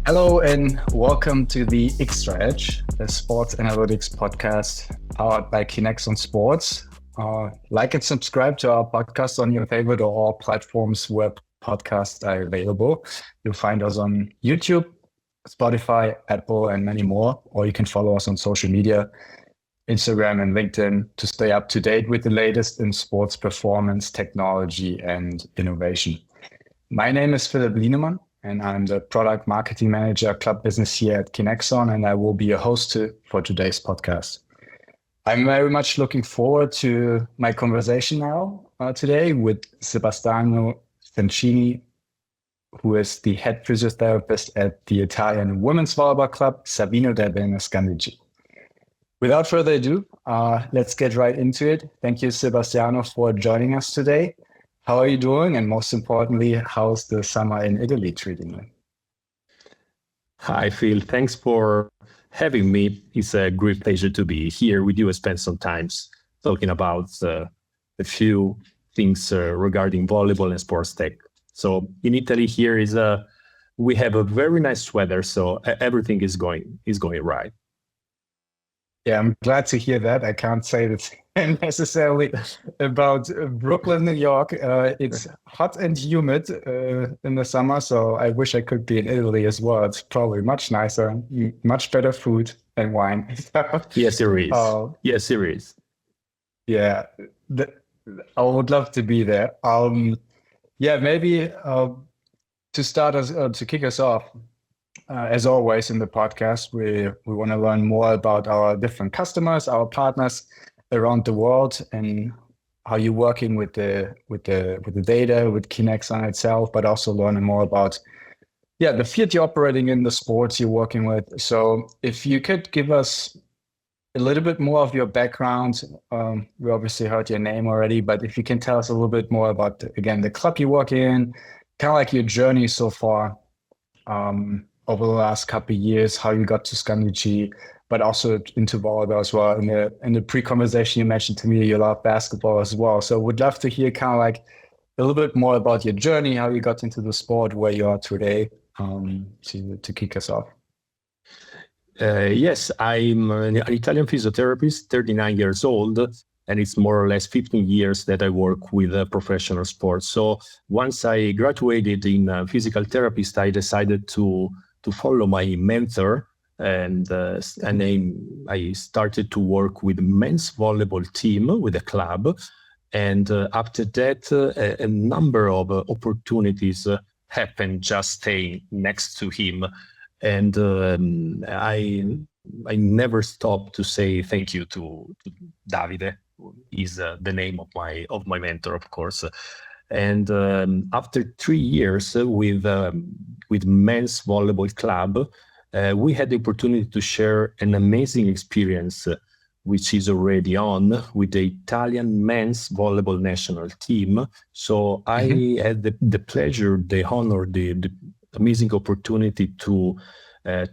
Hello and welcome to the Xtra Edge, the sports analytics podcast powered by KINEXON Sports. Like and subscribe to our podcast on your favorite or all platforms where podcasts are available. You'll find us on YouTube, Spotify, Apple, and many more. Or you can follow us on social media, Instagram and LinkedIn, to stay up to date with the latest in sports performance, technology, and innovation. My name is Philipp Lienemann, and I'm the Product Marketing Manager Club Business here at KINEXON, and I will be your host for today's podcast. I'm very much looking forward to my conversation today with Sebastiano Cencini, who is the head physiotherapist at the Italian women's volleyball club, Savino del Bene Scandicci. Without further ado, let's get right into it. Thank you, Sebastiano, for joining us today. How are you doing? And most importantly, how's the summer in Italy treating you? Hi, Phil. Thanks for having me. It's a great pleasure to be here with you and spend some time talking about a few things regarding volleyball and sports tech. So in Italy here we have a very nice weather, so everything is going right. Yeah, I'm glad to hear that. I can't say that necessarily about Brooklyn, New York. It's hot and humid in the summer, so I wish I could be in Italy as well. It's probably much nicer, much better food and wine. Yes, it is. Yes, it is. Yeah, I would love to be there. Maybe to start us to kick us off. As always in the podcast, we want to learn more about our different customers, our partners around the world, and how you're working with the data, with KINEXON itself, but also learning more about the field you're operating in, the sports you're working with. So if you could give us a little bit more of your background, we obviously heard your name already, but if you can tell us a little bit more about, again, the club you work in, kind of like your journey so far, over the last couple of years, how you got to Scandicci, but also into volleyball as well. In the pre-conversation, you mentioned to me you love basketball as well. So would love to hear kind of like a little bit more about your journey, how you got into the sport, where you are today, to kick us off. Yes, I'm an Italian physiotherapist, 39 years old, and it's more or less 15 years that I work with professional sports. So once I graduated in physical therapist, I decided to follow my mentor, and I started to work with men's volleyball team with a club. And after that, a number of opportunities happened just staying next to him. And I never stopped to say thank you to Davide, who is the name of my mentor, of course. And after 3 years with men's volleyball club, we had the opportunity to share an amazing experience, which is already on with the Italian men's volleyball national team. So I had the pleasure, the honor, the amazing opportunity to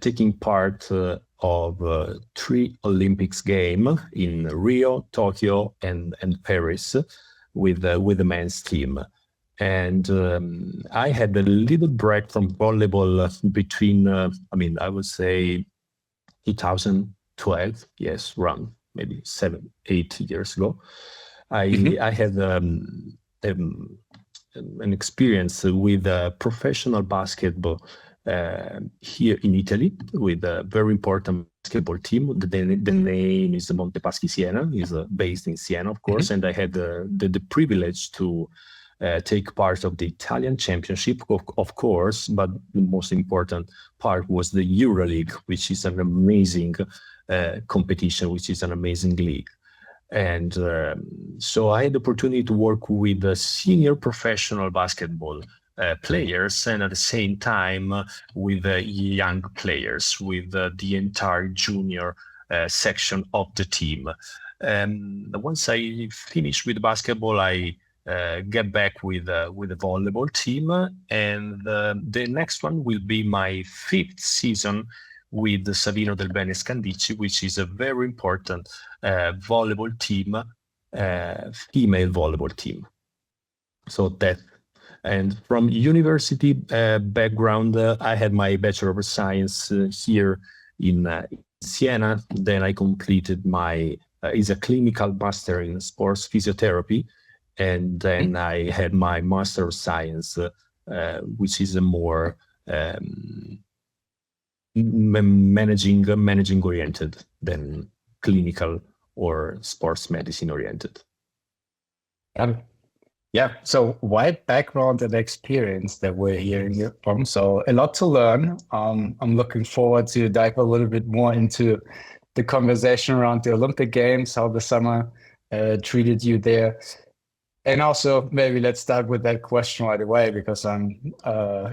taking part of 3 Olympics games in Rio, Tokyo, and Paris with the men's team. And I had a little break from volleyball between, I would say 2012, yes, around maybe 7-8 years ago. I had an experience with professional basketball here in Italy with a very important basketball team. The name is Montepaschi Siena, is based in Siena, of course, and I had the privilege to take part of the Italian championship, of course, but the most important part was the EuroLeague, which is an amazing competition, which is an amazing league. And so I had the opportunity to work with senior professional basketball players, and at the same time with young players, with the entire junior section of the team. Once I finished with basketball, I get back with the volleyball team, and the next one will be my 5th season with the Savino del Bene Scandicci, which is a very important volleyball team, female volleyball team. So And from university background, I had my Bachelor of Science here in Siena. Then I completed my is a clinical master in sports physiotherapy, and then I had my Master of Science, which is a more managing oriented than clinical or sports medicine oriented. Yeah, so wide background and experience that we're hearing from. So a lot to learn. I'm looking forward to dive a little bit more into the conversation around the Olympic Games, how the summer treated you there. And also, maybe let's start with that question right away, because I'm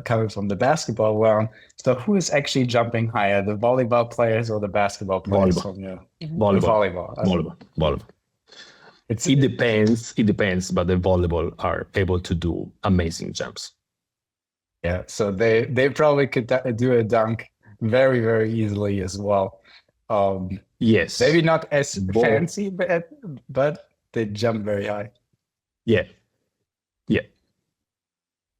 coming from the basketball realm. So who is actually jumping higher, the volleyball players or the basketball players? Volleyball. It depends, but the volleyball are able to do amazing jumps. Yeah, so they probably could do a dunk very, very easily as well. Yes. Maybe not as fancy, but they jump very high. Yeah.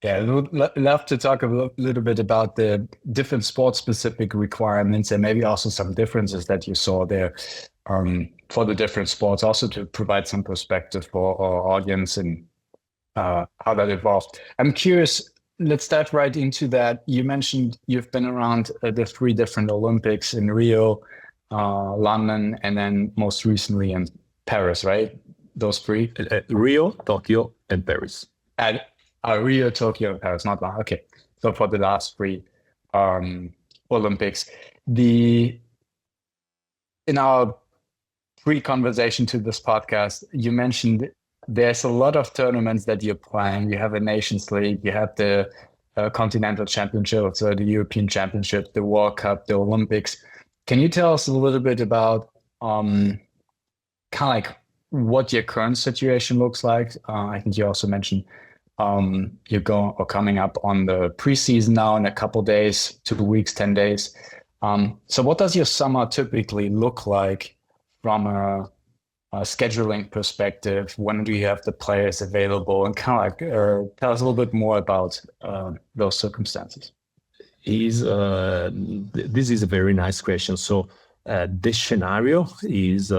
I would love to talk a little bit about the different sport-specific requirements and maybe also some differences that you saw there for the different sports, also to provide some perspective for our audience and how that evolved. I'm curious, let's dive right into that. You mentioned you've been around the 3 different Olympics in Rio, London, and then most recently in Paris, right? Those 3? Rio, Tokyo, and Paris. And Rio, Tokyo, and Paris, not long. Okay. So for the last 3 Olympics, in our pre-conversation to this podcast, you mentioned there's a lot of tournaments that you're playing. You have a Nations League, you have the Continental Championship, so the European Championship, the World Cup, the Olympics. Can you tell us a little bit about kind of like what your current situation looks like? I think you also mentioned you're coming up on the preseason now in a couple days, 2 weeks, 10 days. So what does your summer typically look like from a scheduling perspective? When do you have the players available? And kind of like tell us a little bit more about those circumstances. This is a very nice question. So the scenario is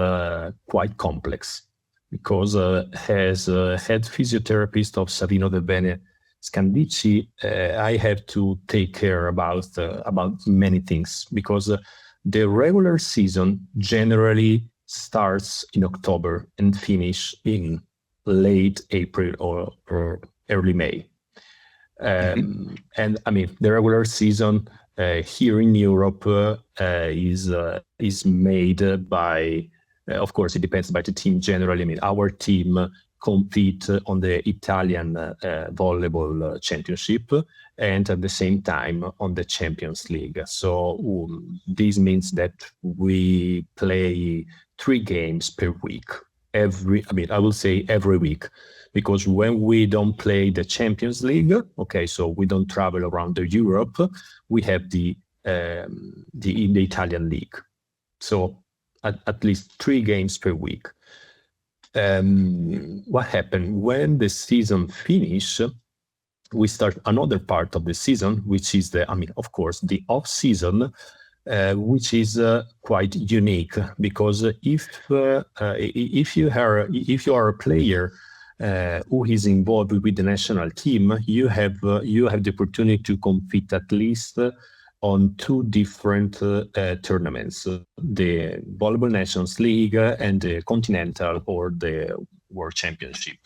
quite complex, because as head physiotherapist of Savino de Bene Scandicci, I have to take care about many things, because the regular season generally starts in October and finish in late April or early May. And I mean, the regular season here in Europe is made by, of course, it depends by the team generally. I mean, our team compete on the Italian Volleyball Championship and at the same time on the Champions League. So this means that we play 3 games per week. I will say every week, because when we don't play the Champions League, okay, so we don't travel around Europe, we have the Italian League. So at least 3 games per week. What happened when the season finishes? We start another part of the season, which is of course, the off season, which is quite unique, because if you are a player who is involved with the national team, you have the opportunity to compete at least on 2 different tournaments, the Volleyball Nations League and the Continental or the World Championship.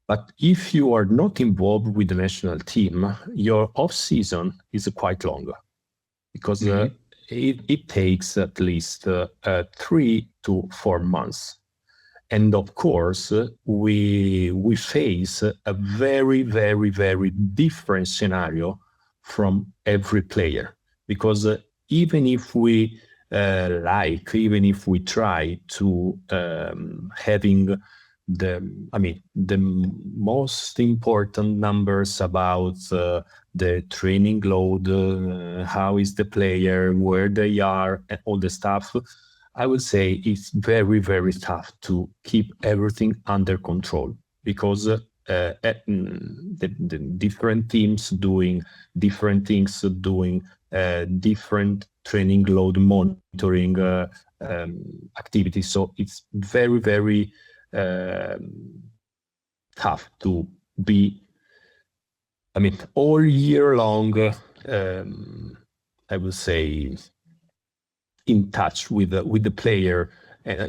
But if you are not involved with the national team, your off-season is quite long, because it takes at least 3 to 4 months. And of course, we face a very, very, very different scenario from every player, because even if we even if we try to having the most important numbers about the training load, how is the player, where they are, and all the stuff, I would say it's very, very tough to keep everything under control, because the different teams doing different things, doing different training load monitoring activities. So it's very, very tough to be, all year long, I would say, in touch with the player,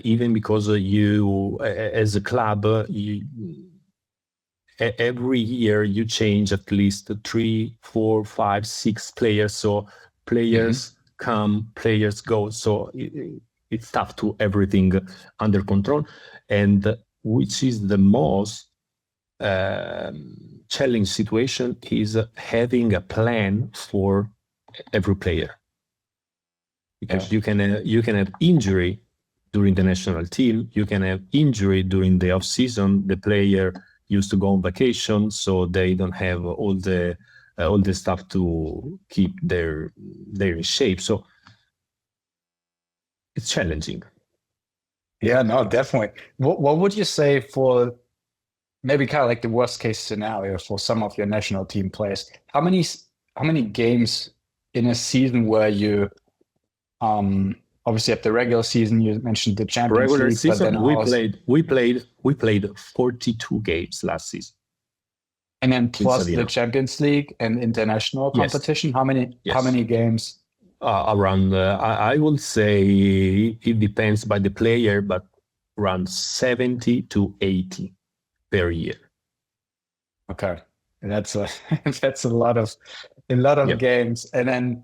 even because you, as a club, every year you change at least 3, 4, 5, 6 players. So players come, players go. So it's tough to everything under control. And which is the most challenging situation is having a plan for every player. Because you can have injury during the national team, you can have injury during the off season. The player used to go on vacation, so they don't have all the stuff to keep their in shape. So it's challenging. Yeah, no, definitely. What would you say for maybe kind of like the worst case scenario for some of your national team players? How many games in a season where you obviously at the regular season you mentioned the Champions regular League, season, but then we played 42 games last season. And then plus the Champions League and international competition, how many games? Around, I would say it depends by the player, but around 70 to 80 per year. Okay, and that's a lot of games. And then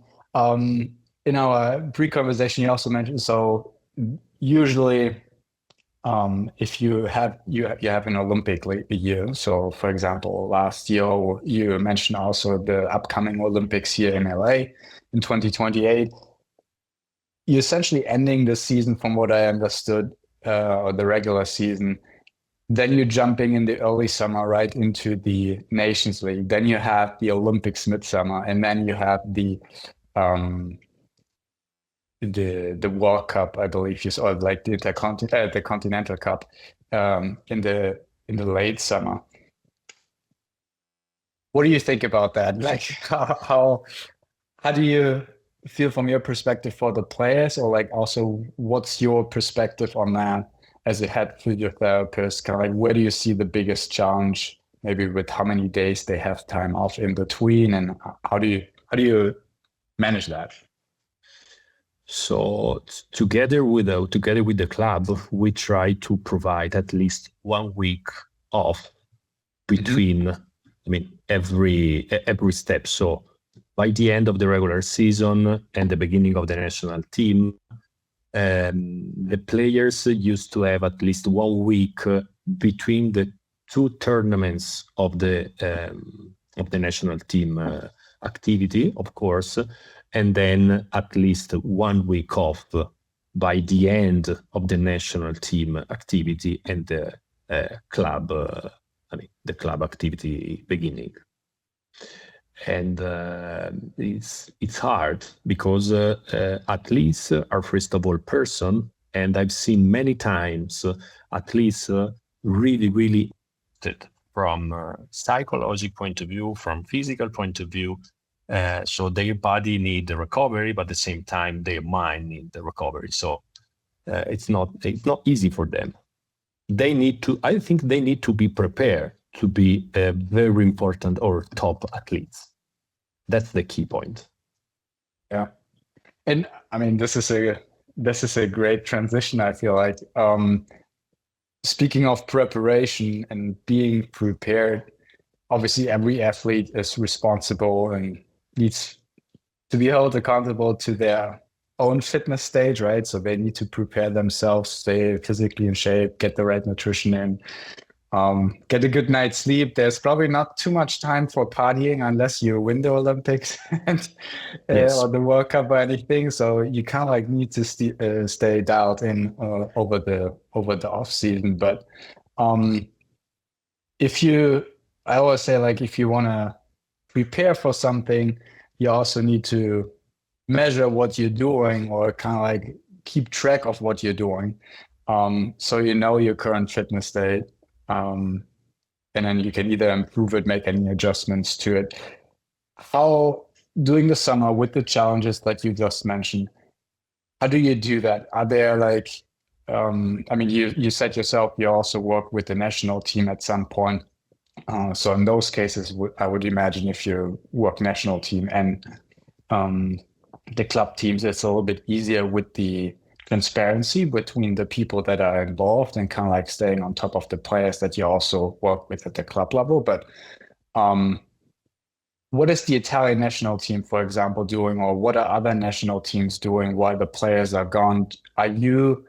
in our pre-conversation, you also mentioned, so usually if you have an Olympic year. So for example, last year you mentioned also the upcoming Olympics here in LA in 2028. You're essentially ending the season, from what I understood, or the regular season. Then you're jumping in the early summer right into the Nations League. Then you have the Olympics midsummer, and then you have the World Cup, I believe, or like the Continental Cup in the late summer. What do you think about that? Like how do you feel from your perspective for the players, or like also what's your perspective on that as a head physiotherapist? Kind of like, where do you see the biggest challenge, maybe with how many days they have time off in between, and how do you manage that? So together with the club, we try to provide at least 1 week off between, every step. So by the end of the regular season and the beginning of the national team, the players used to have at least 1 week between the 2 tournaments of the national team activity, of course, and then at least 1 week off by the end of the national team activity and the club, the club activity beginning. And it's hard because athletes are first of all person, and I've seen many times athletes really, really from psychological point of view, from physical point of view. So their body need the recovery, but at the same time their mind need the recovery. So it's not easy for them. I think they need to be prepared to be very important or top athletes. That's the key point. Yeah, and this is a great transition. I feel like speaking of preparation and being prepared, obviously every athlete is responsible and needs to be held accountable to their own fitness stage, right? So they need to prepare themselves, stay physically in shape, get the right nutrition in, get a good night's sleep. There's probably not too much time for partying unless you win the Olympics and or the World Cup or anything. So you kind of like need to stay dialed in over the off season. But I always say, like, if you want to prepare for something, you also need to measure what you're doing, or kind of like keep track of what you're doing. So you know your current fitness state. and then you can either improve it, make any adjustments to it. How, during the summer with the challenges that you just mentioned, how do you do that? Are there like, I mean, you said yourself, you also work with the national team at some point. So in those cases, I would imagine if you work national team and the club teams, it's a little bit easier with the transparency between the people that are involved and kind of like staying on top of the players that you also work with at the club level. But what is the Italian national team, for example, doing, or what are other national teams doing while the players are gone? Are you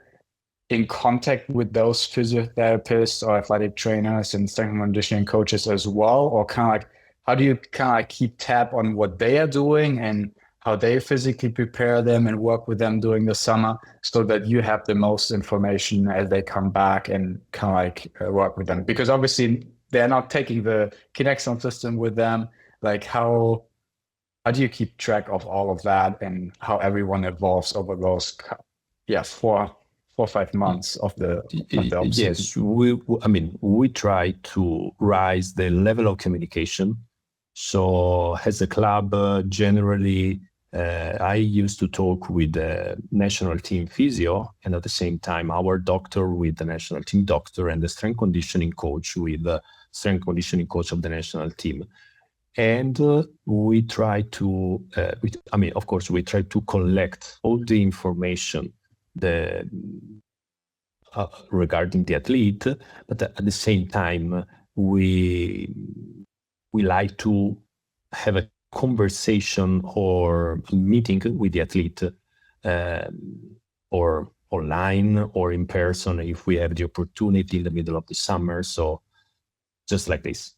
in contact with those physiotherapists or athletic trainers and strength and conditioning coaches as well? Or kind of like, how do you kind of like keep tab on what they are doing and how they physically prepare them and work with them during the summer so that you have the most information as they come back and kind of like work with them? Because obviously they're not taking the KINEXON system with them. Like how do you keep track of all of that and how everyone evolves over those 4 or 5 months of the yes, we try to rise the level of communication. So as a club, generally, I used to talk with the national team physio, and at the same time, our doctor with the national team doctor, and the strength conditioning coach with the strength conditioning coach of the national team. And we try to, of course, we try to collect all the information regarding the athlete, but at the same time, we like to have a conversation or a meeting with the athlete, or online or in person if we have the opportunity in the middle of the summer. So just like this.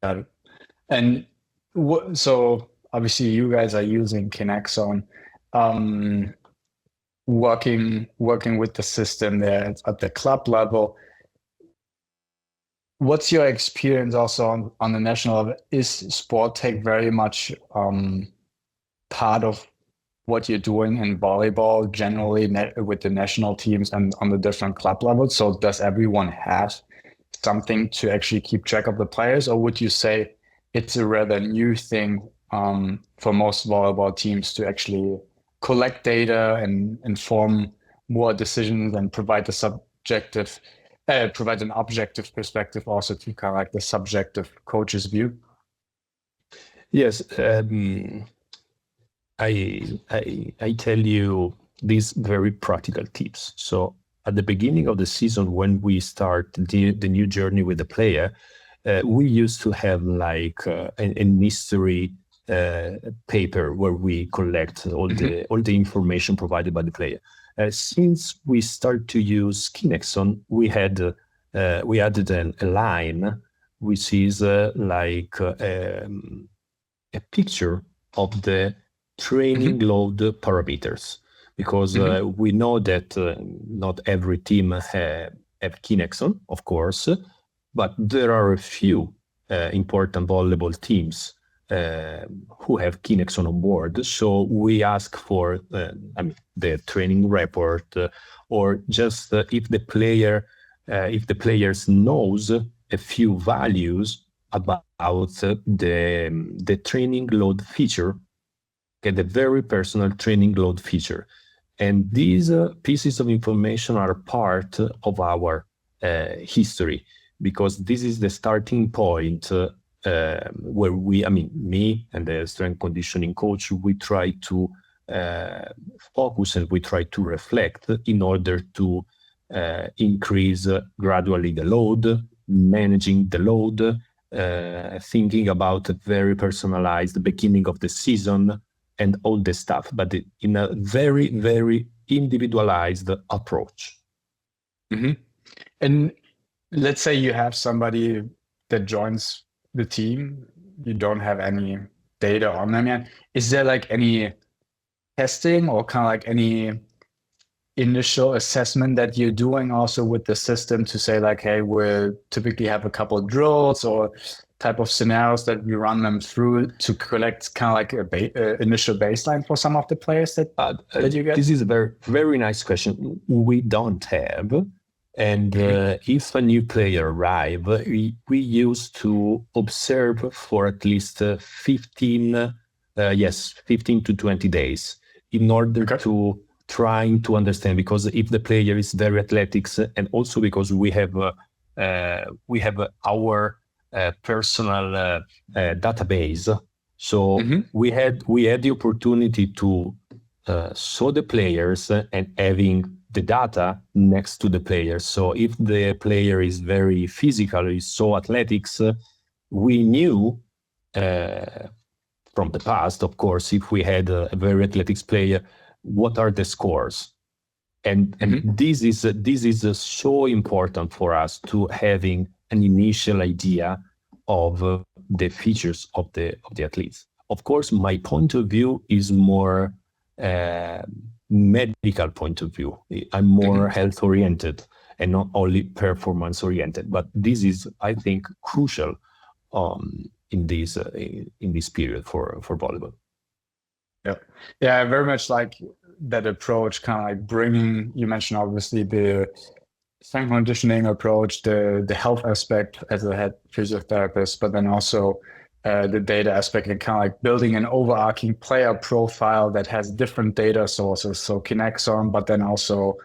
Got it. And so obviously you guys are using KINEXON, working with the system there at the club level. What's your experience also on the national level? Is sport tech very much part of what you're doing in volleyball generally with the national teams and on the different club levels? So does everyone have something to actually keep track of the players, or would you say it's a rather new thing for most volleyball teams to actually collect data and inform more decisions and provide provide an objective perspective also to kind of like the subjective coach's view? Yes, I tell you these very practical tips. So at the beginning of the season, when we start the new journey with the player, we used to have like an history paper where we collect all the information provided by the player. Since we start to use KINEXON, we added a line which is like a picture of the training load parameters, because we know that not every team have KINEXON, of course, but there are a few important volleyball teams who have KINEXON on board. So we ask for the training report, or just if the players knows a few values about the training load feature, the very personal training load feature. And these pieces of information are part of our history, because this is the starting point where me and the strength conditioning coach, we try to focus and we try to reflect in order to increase gradually the load, managing the load, thinking about a very personalized beginning of the season and all this stuff, but in a very, very individualized approach. And let's say you have somebody that joins the team, you don't have any data on them yet. Is there like any testing or kind of like any initial assessment that you're doing also with the system to say like, hey, we'll typically have a couple of drills or type of scenarios that we run them through to collect kind of like a initial baseline for some of the players that you get? This is a very, very nice question. We don't have And if a new player arrive, we used to observe for at least 15 to 20 days in order to trying to understand, because if the player is very athletics, and also because we have our personal database. So we had the opportunity to saw the players and having the data next to the players. So if the player is very physical, is so athletics, we knew from the past, of course, if we had a very athletics player, what are the scores? And this is so important for us to having an initial idea of the features of the athletes. Of course, my point of view is more medical point of view. I'm more health oriented and not only performance oriented. But this is, I think, crucial in this period for volleyball. Yeah, I very much like that approach, kind of like bringing. You mentioned obviously the strength conditioning approach, the health aspect as a head physiotherapist, but then also the data aspect, and kind of like building an overarching player profile that has different data sources. So KINEXON, but then also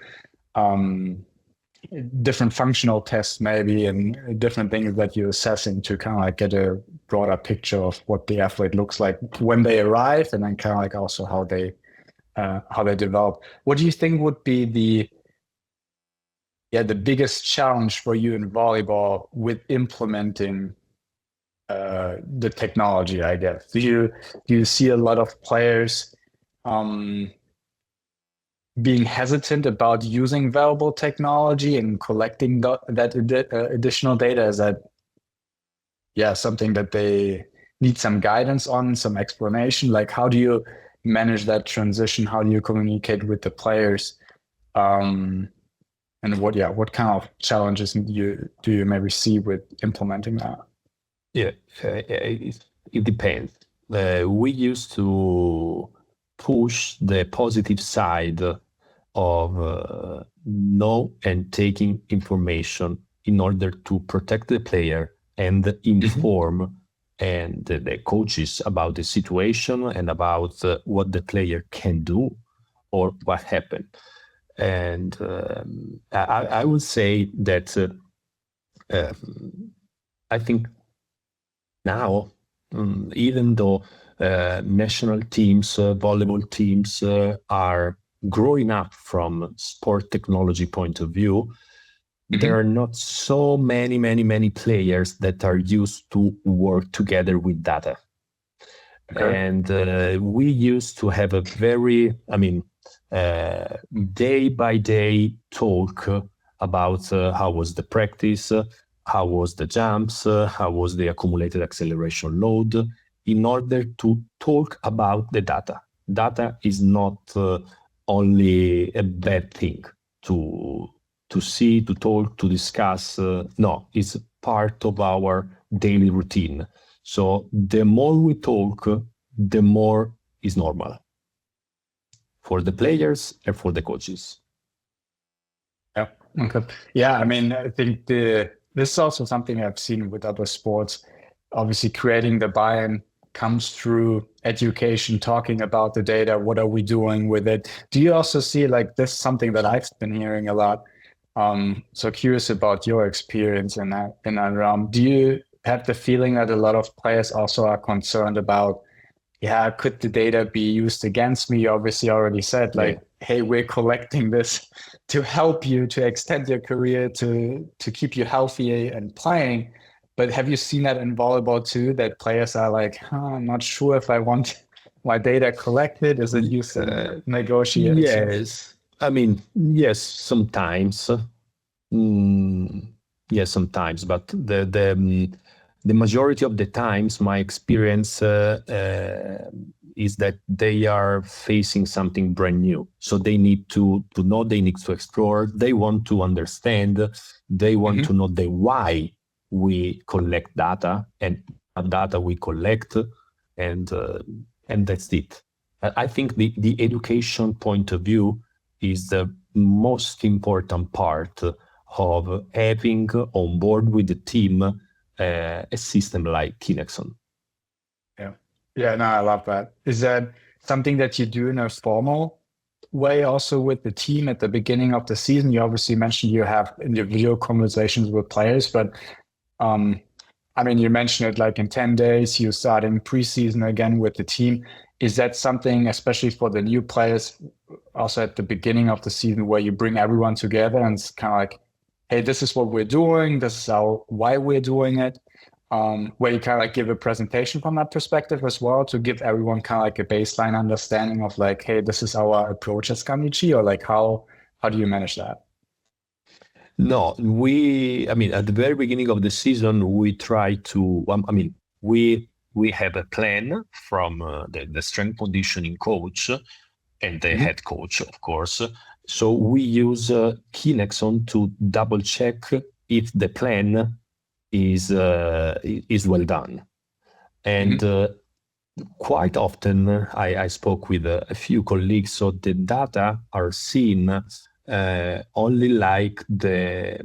different functional tests maybe, and different things that you're assessing to kind of like get a broader picture of what the athlete looks like when they arrive, and then kind of like also how they develop. What do you think would be the biggest challenge for you in volleyball with implementing the technology, I guess? Do you see a lot of players being hesitant about using valuable technology and collecting that additional data? Is that something that they need some guidance on, some explanation? Like, how do you manage that transition? How do you communicate with the players? And what kind of challenges do you maybe see with implementing that? Yeah, it depends. We used to push the positive side of know and taking information in order to protect the player and inform and the coaches about the situation and about what the player can do or what happened. And I would say that I think now, even though national teams, volleyball teams are growing up from sport technology point of view, there are not so many players that are used to work together with data. And we used to have a very, day by day talk about how was the practice, how was the jumps, how was the accumulated acceleration load, in order to talk about the data. Data is not only a bad thing to see, to talk, to discuss. No, it's part of our daily routine. So the more we talk, the more is normal for the players and for the coaches. Yeah. Okay. Yeah. I think this is also something I've seen with other sports. Obviously, creating the buy-in comes through education, talking about the data. What are we doing with it? Do you also see like this? Something that I've been hearing a lot. So curious about your experience in that realm. Do you have the feeling that a lot of players also are concerned about, could the data be used against me? You obviously already said hey, we're collecting this to help you to extend your career, to keep you healthy and playing. But have you seen that in volleyball too, that players are like, I'm not sure if I want my data collected? Is it used to negotiate? Yes. Yes, sometimes. Yes, sometimes. But the majority of the times, my experience is that they are facing something brand new. So they need to know, they need to explore, they want to understand, they want to know the why we collect data and data we collect, and that's it. I think the education point of view is the most important part of having on board with the team a system like KINEXON. Yeah, no, I love that. Is that something that you do in a formal way also with the team at the beginning of the season? You obviously mentioned you have individual conversations with players, but I mean, you mentioned it like in 10 days, you start in preseason again with the team. Is that something, especially for the new players, also at the beginning of the season, where you bring everyone together and it's kind of like, hey, this is what we're doing, this is why we're doing it, where you kind of like give a presentation from that perspective as well to give everyone kind of like a baseline understanding of like, hey, this is our approach at Scandicci, or like how do you manage that? No, I mean, at the very beginning of the season, we try to, we have a plan from the strength conditioning coach and the head coach, of course. So we use KINEXON to double check if the plan is well done. And quite often I spoke with a few colleagues, so the data are seen only like the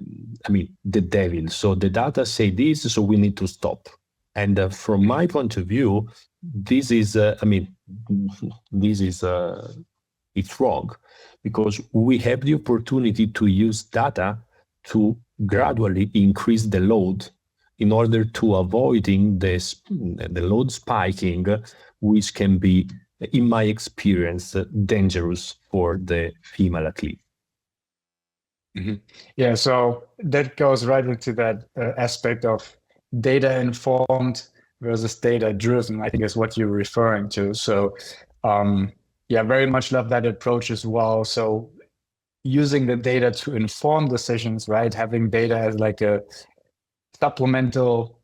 devil. So the data say this, so we need to stop. And from my point of view, this is, it's wrong, because we have the opportunity to use data to gradually increase the load in order to avoiding the load spiking, which can be, in my experience, dangerous for the female athlete. Yeah, so that goes right into that aspect of data informed versus data driven, I think is what you're referring to. So yeah, very much love that approach as well. So using the data to inform decisions, right? Having data as like a supplemental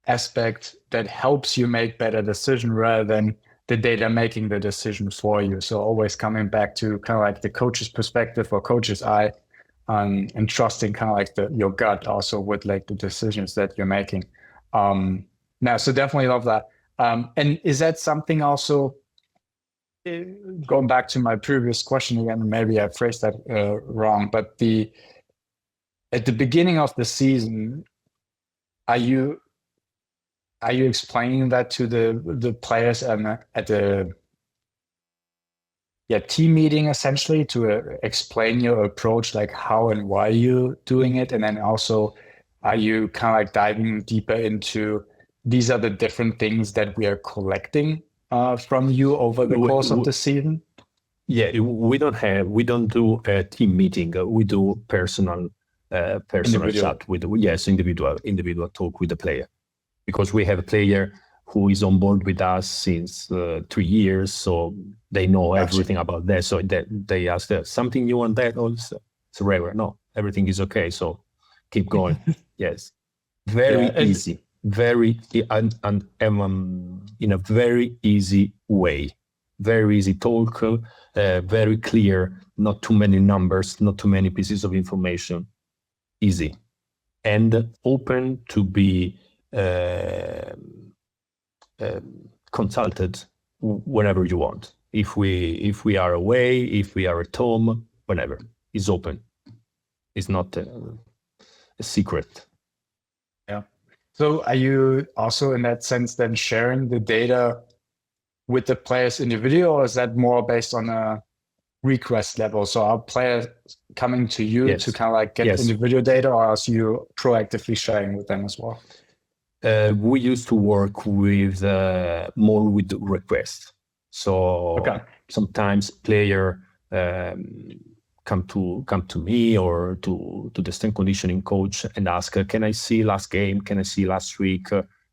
aspect that helps you make better decision rather than the data making the decision for you. So always coming back to kind of like the coach's perspective or coach's eye, and trusting kind of like your gut also with like the decisions that you're making. Now, so definitely love that. And is that something also, going back to my previous question again, maybe I phrased that wrong, but at the beginning of the season, are you explaining that to the players at the team meeting essentially to explain your approach, like how and why you're doing it? And then also, are you kind of like diving deeper into these are the different things that we are collecting from you over the course of the season? Yeah, we don't do a team meeting. We do personal chat with, individual talk with the player, because we have a player who is on board with us since 3 years, so they know everything about that. So they ask something new on that, also it's rare. No, everything is okay. So keep going. Yes, very easy, very and in a very easy way, very easy talk, very clear. Not too many numbers, not too many pieces of information. Easy and open to be consulted whenever you want. If we are away, if we are at home, whenever, it's open. It's not a secret. Yeah. So are you also in that sense then sharing the data with the players individually, or is that more based on a request level? So are players coming to you to kind of like get individual data, or are you proactively sharing with them as well? We used to work with more with requests. So sometimes player come to me or to the strength conditioning coach and ask, can I see last game? Can I see last week?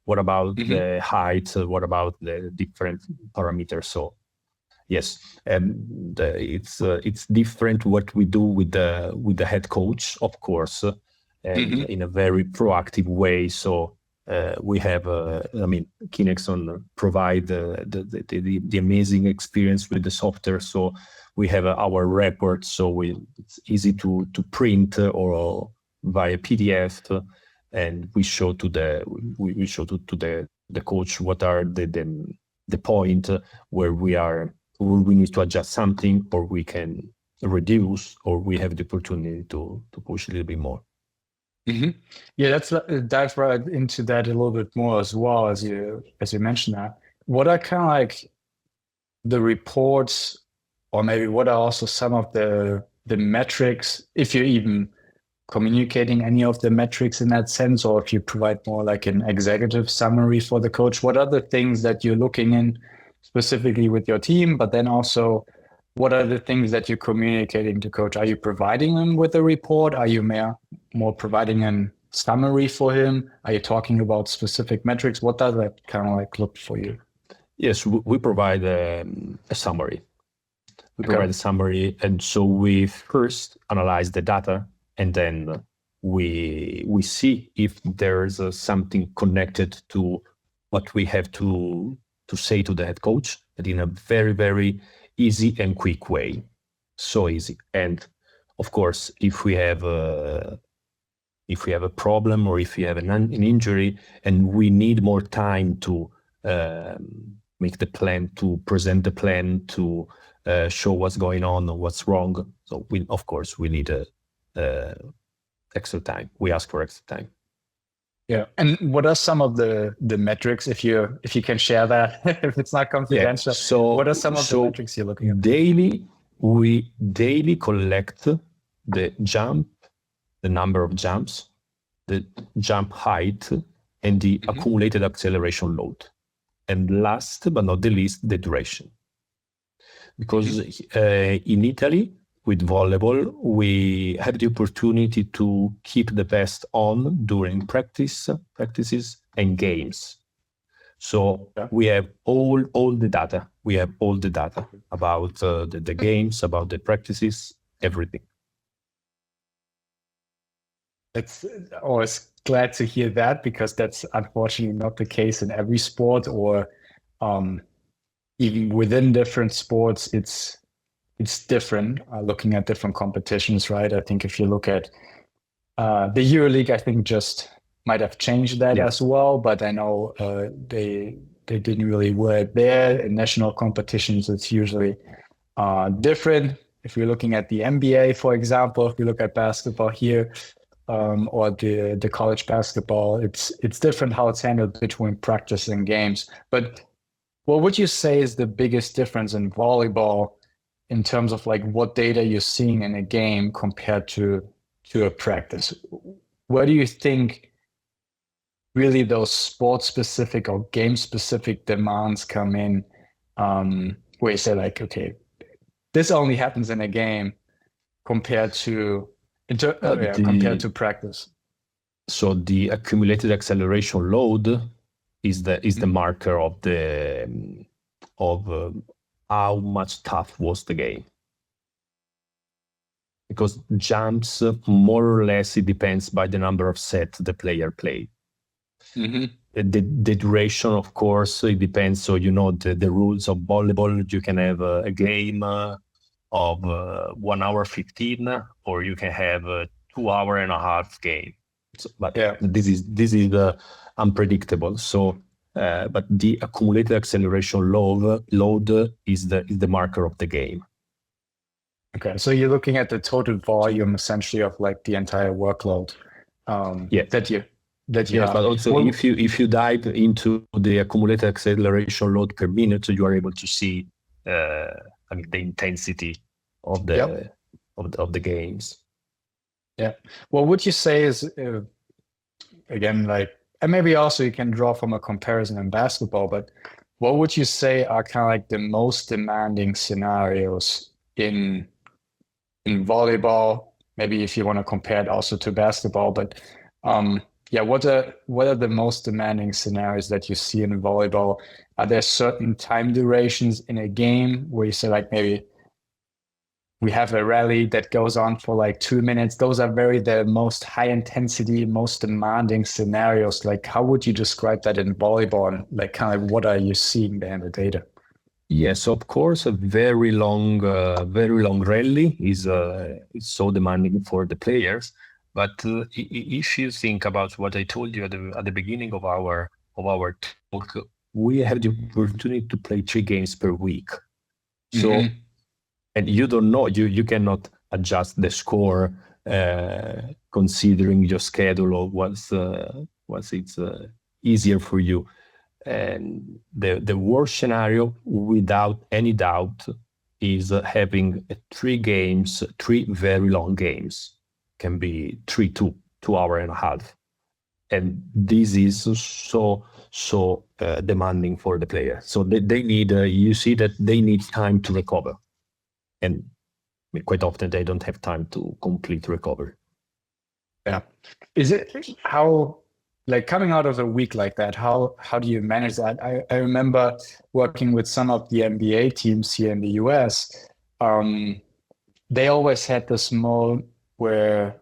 What about the height? What about the different parameters? So yes, it's different what we do with the head coach, of course, and in a very proactive way. So we have, KINEXON provide the amazing experience with the software. So we have our reports, so it's easy to print or via PDF, and we show to the coach what are the point where we need to adjust something, or we can reduce, or we have the opportunity to push a little bit more. Hmm. Yeah, let's dive right into that a little bit more as well as you mentioned that. What are kind of like the reports, or maybe what are also some of the metrics, if you're even communicating any of the metrics in that sense, or if you provide more like an executive summary for the coach? What are the things that you're looking in specifically with your team, but then also what are the things that you're communicating to coach? Are you providing him with a report? Are you more providing a summary for him? Are you talking about specific metrics? What does that kind of like look for you? Yes, we provide a summary. We Okay. provide a summary, and so we first analyze the data, and then we see if there's something connected to what we have to say to the head coach, but in a very, very easy and quick way. So easy. And of course, if we have a problem, or if we have an injury and we need more time to make the plan, to present the plan, to show what's going on or what's wrong. So of course, we need extra time. We ask for extra time. Yeah. And what are some of the metrics, if you can share that, if it's not confidential? Yeah. So what are some of the metrics you're looking at? We daily collect the jump, the number of jumps, the jump height, and the accumulated acceleration load. And last but not the least, the duration. Because in Italy, with volleyball, we have the opportunity to keep the best on during practices and games. So we have all the data. We have all the data about the games, about the practices, everything. It's always glad to hear that, because that's unfortunately not the case in every sport, or even within different sports, it's different, looking at different competitions, right? I think if you look at the EuroLeague, I think just might have changed that as well, but I know they didn't really work there. In national competitions, it's usually different. If you're looking at the NBA, for example, if we look at basketball here, or the college basketball, it's different how it's handled between practice and games. But what would you say is the biggest difference in volleyball in terms of like what data you're seeing in a game compared to a practice? Where do you think really those sport-specific or game-specific demands come in, where you say like, okay, this only happens in a game compared to compared to practice? So the accumulated acceleration load is the marker of how much tough was the game. Because jumps, more or less, it depends by the number of sets the player played. The duration, of course, it depends. So the rules of volleyball. You can have a game of 1 hour 15, or you can have a 2.5 hour game. So, but this is unpredictable. So, but the accumulated acceleration load is the marker of the game. Okay, so you're looking at the total volume essentially of like the entire workload. That you have. But also if you dive into the accumulated acceleration load per minute, so you are able to see the intensity of the games. Yeah. What would you say is again, like, and maybe also you can draw from a comparison in basketball, but what would you say are kind of like the most demanding scenarios in volleyball? Maybe if you want to compare it also to basketball, but what are the most demanding scenarios that you see in volleyball? Are there certain time durations in a game where you say like, maybe we have a rally that goes on for like 2 minutes? Those are the most high intensity, most demanding scenarios. Like, how would you describe that in volleyball? And like, kind of what are you seeing there in the data? Yes, of course, a very long rally is so demanding for the players. But if you think about what I told you at the beginning of our talk, we have the opportunity to play 3 games per week. So, and you don't know, you cannot adjust the score considering your schedule or what's it's easier for you. And the worst scenario, without any doubt, is having three very long games. Can be 2 hours and a half. And this is so demanding for the player. So they need, you see that they need time to recover. And quite often they don't have time to complete recovery. Yeah. Is it how, like coming out of a week like that, how do you manage that? I remember working with some of the NBA teams here in the US. They always had this mode where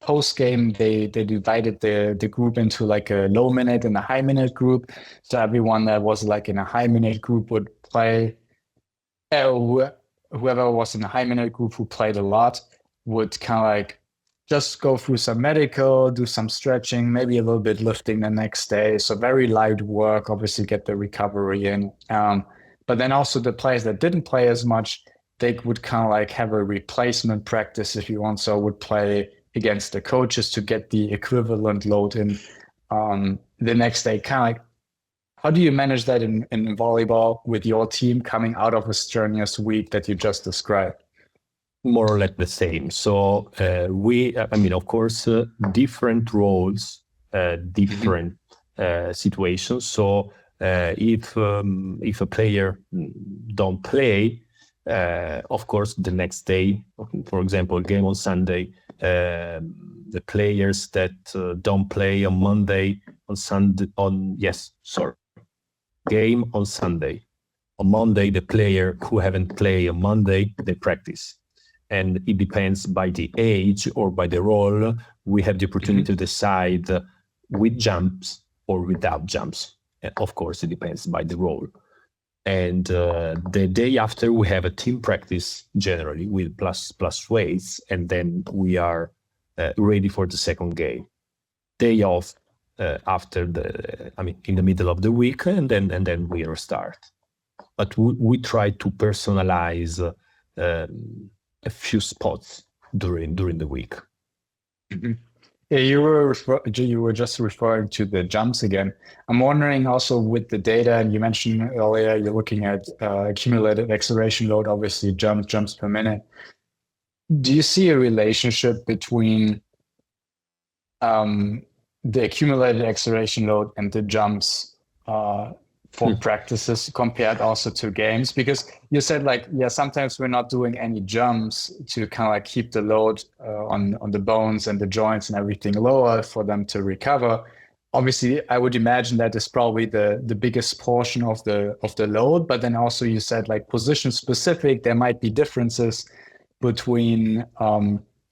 post game they divided the group into like a low minute and a high minute group. So everyone that was like in a high minute group would play. Whoever was in a high minute group who played a lot would kind of like just go through some medical, do some stretching, maybe a little bit lifting the next day. So very light work, obviously get the recovery in. But then also the players that didn't play as much, they would kind of like have a replacement practice, if you want. So would play against the coaches to get the equivalent load in the next day. Kind of like, how do you manage that in volleyball with your team coming out of a strenuous week that you just described? More or less the same. So of course, different roles, different situations. So if a player don't play, of course, the next day, for example, game on Sunday, the players that don't play on Monday, game on Sunday. On Monday, the player who haven't played on Monday, they practice. And it depends by the age or by the role. We have the opportunity to decide with jumps or without jumps. And of course, it depends by the role. And the day after, we have a team practice generally with plus weights, and then we are ready for the second game. Day off after in the middle of the week, and then we restart. But we try to personalize a few spots during the week. Mm-hmm. Yeah, you were just referring to the jumps again. I'm wondering also with the data, and you mentioned earlier you're looking at accumulated acceleration load, obviously jumps per minute. Do you see a relationship between the accumulated acceleration load and the jumps for practices compared also to games? Because you said sometimes we're not doing any jumps to kind of like keep the load on the bones and the joints and everything lower for them to recover. Obviously, I would imagine that is probably the biggest portion of the load. But then also you said like position specific, there might be differences between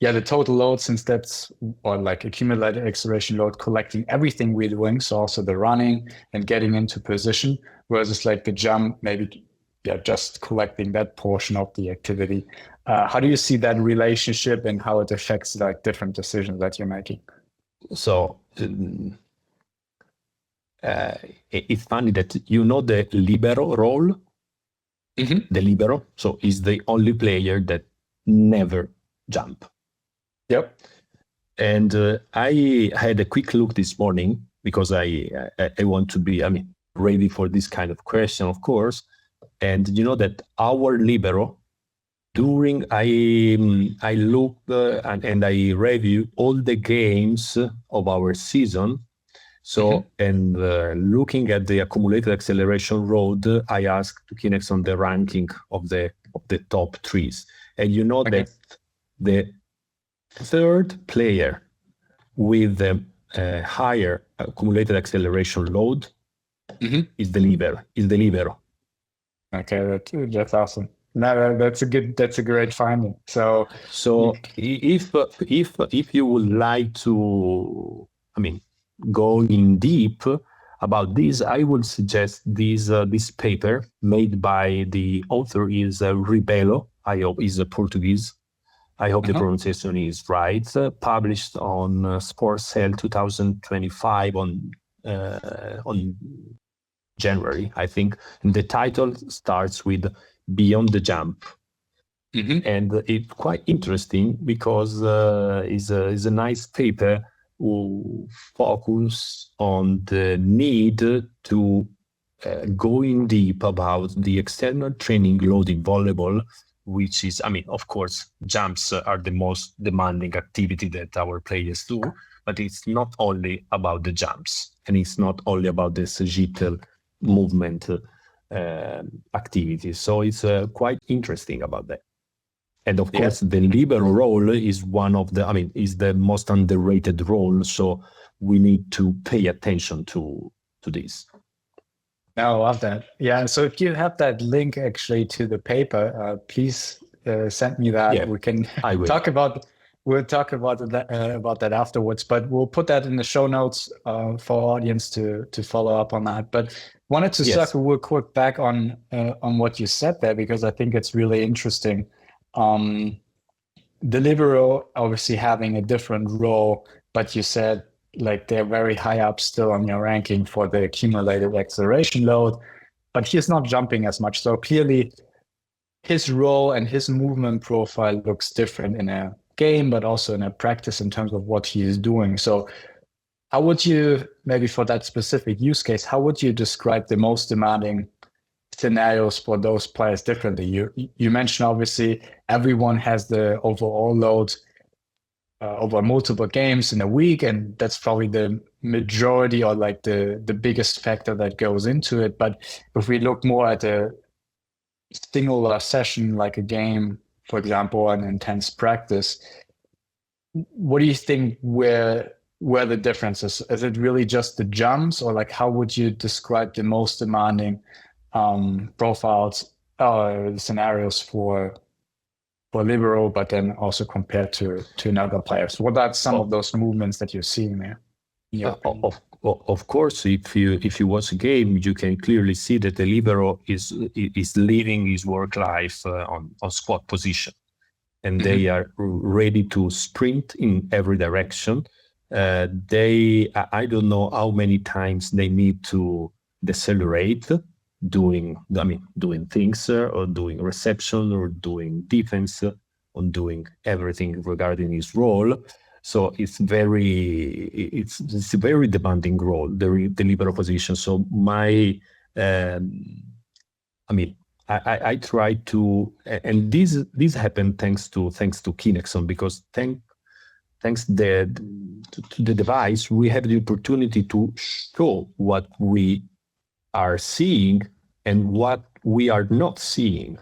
the total load, since that's, or like accumulated acceleration load, collecting everything we're doing, so also the running and getting into position, versus like the jump, maybe just collecting that portion of the activity. How do you see that relationship and how it affects like different decisions that you're making? So it's funny that the libero role, the libero, so is the only player that never jump. Yep. And I had a quick look this morning because I want to be ready for this kind of question, of course. And that our libero, during I looked and I reviewed all the games of our season. So and looking at the accumulated acceleration load, I asked KINEXON the ranking of the top threes, and that the third player with the higher accumulated acceleration load is the libero. Okay, that's awesome. No, that's a great finding. So if you would like to, go in deep about this, I would suggest this paper made by the author is Libero. I hope is Portuguese. I hope the pronunciation is right. Published on Sports Cell 2025 on January, I think. And the title starts with Beyond the Jump. And it's quite interesting because it's a nice paper who focus on the need to go in deep about the external training load in volleyball, which is, of course, jumps are the most demanding activity that our players do, but it's not only about the jumps, and it's not only about the sagittal movement activities. So it's quite interesting about that. And of course, the libero role is one of the, is the most underrated role. So we need to pay attention to this. I love that. Yeah. So if you have that link actually to the paper, please send me that. Yeah, we can I will. We'll talk about that afterwards. But we'll put that in the show notes for our audience to follow up on that. But wanted to circle real quick back on what you said there, because I think it's really interesting. The libero obviously having a different role, but you said like they're very high up still on your ranking for the accumulated acceleration load, but he's not jumping as much. So clearly his role and his movement profile looks different in a game, but also in a practice in terms of what he is doing. So how would you, maybe for that specific use case, how would you describe the most demanding scenarios for those players differently? You mentioned obviously everyone has the overall load over multiple games in a week, and that's probably the majority or like the biggest factor that goes into it. But if we look more at a singular session, like a game, for example, an intense practice, what do you think where the difference is? Is it really just the jumps, or like how would you describe the most demanding profiles scenarios for libero, but then also compared to another players? What are some of those movements that you're seeing there? Of course, if you watch a game, you can clearly see that the libero is living his work life on squat position, and they are ready to sprint in every direction. I don't know how many times they need to decelerate, doing things or doing reception or doing defense or doing everything regarding his role. So it's a very demanding role, the libero position. So I try to, and this happened thanks to KINEXON, because thanks to the device, we have the opportunity to show what we are seeing and what we are not seeing.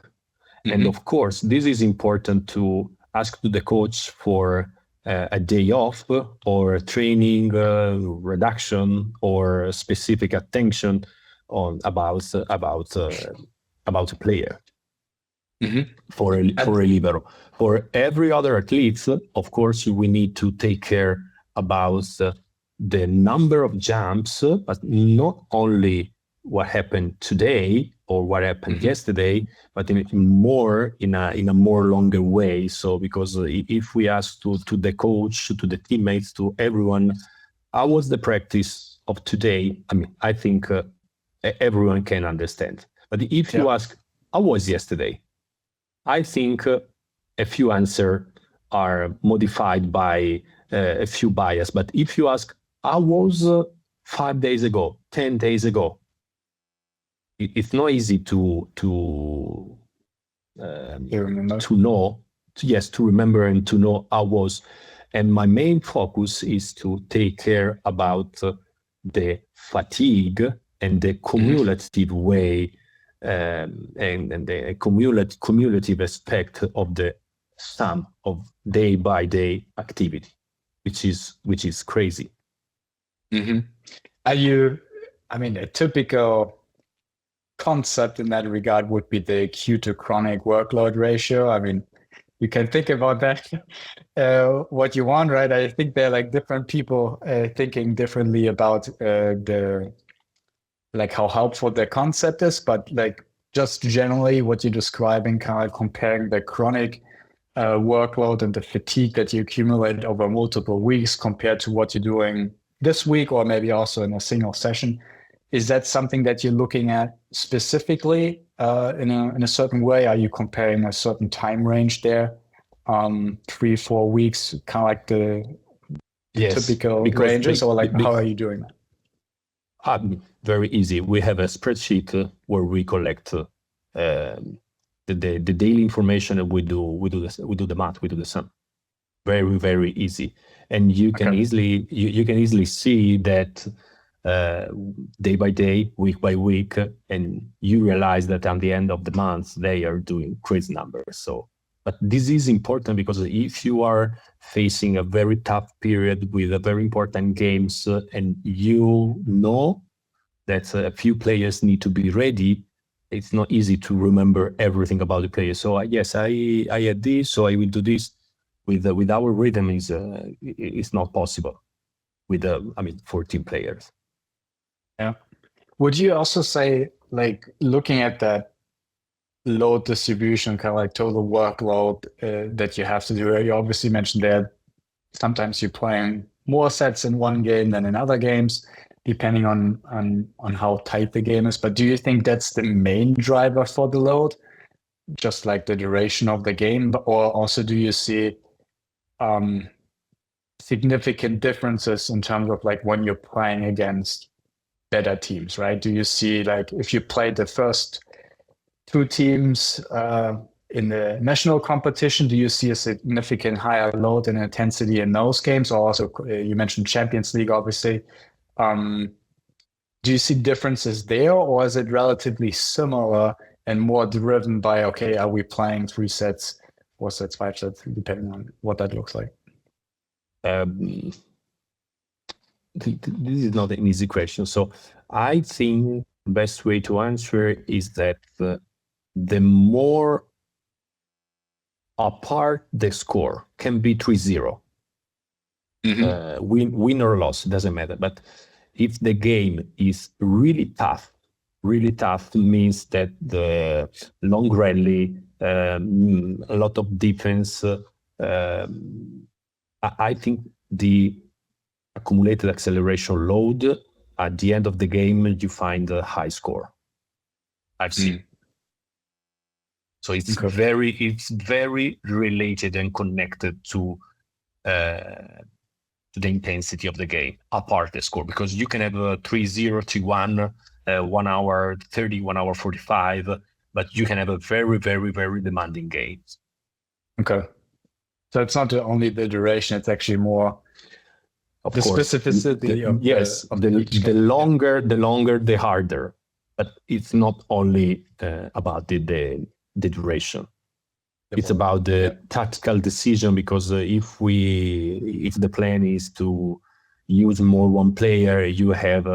And of course, this is important to ask to the coach for a day off or training reduction or specific attention on about a player for a libero. For every other athlete, of course, we need to take care about the number of jumps, but not only what happened today or what happened yesterday, but in a more longer way. So because if we ask to the coach, to the teammates, to everyone, how was the practice of today? I think everyone can understand. But if you ask, how was yesterday? I think a few answers are modified by a few bias. But if you ask, how was 5 days ago, 10 days ago? It's not easy to remember and to know how was. And my main focus is to take care about the fatigue and the cumulative way and the cumulative aspect of the sum of day by day activity, which is crazy. Are you? A typical concept in that regard would be the acute to chronic workload ratio. You can think about that what you want, right? I think they're like different people thinking differently about how helpful the concept is, but like just generally what you're describing, kind of comparing the chronic workload and the fatigue that you accumulate over multiple weeks compared to what you're doing this week or maybe also in a single session. is that something that you're looking at specifically in a certain way? Are you comparing a certain time range there? 3-4 weeks, kind of like the typical ranges, or like how are you doing that? Very easy. We have a spreadsheet where we collect the daily information, and we do the math, we do the sum. Very, very easy, and you can easily see that day by day, week by week, and you realize that at the end of the month they are doing crazy numbers. So, but this is important because if you are facing a very tough period with a very important games, and you know that a few players need to be ready, it's not easy to remember everything about the players. So yes, I had this, so I will do this. With our rhythm is not possible with 14 players. Yeah. Would you also say, like, looking at that load distribution, kind of like total workload that you have to do? You obviously mentioned that sometimes you're playing more sets in one game than in other games, depending on how tight the game is. But do you think that's the main driver for the load, just like the duration of the game? Or also do you see significant differences in terms of like when you're playing against better teams, right? Do you see, like, if you played the first two teams in the national competition, do you see a significant higher load and intensity in those games? Or also, you mentioned Champions League, obviously. Do you see differences there, or is it relatively similar and more driven by, okay, are we playing 3 sets, 4 sets, 5 sets, depending on what that looks like? This is not an easy question. So I think the best way to answer is that the more apart the score can be 3-0. Win or loss, it doesn't matter. But if the game is really tough means that the long rally, a lot of defense, I think the accumulated acceleration load at the end of the game, you find a high score. I've seen. So it's very related and connected to the intensity of the game, apart the score, because you can have a 3-0, 3-1, 1 hour 30, 1 hour 45, but you can have a very, very, very demanding game. Okay. So it's not only the duration, it's actually more of the specificity of the longer, the harder. But it's not only about the duration. It's about the tactical decision, because if the plan is to use more one player, you have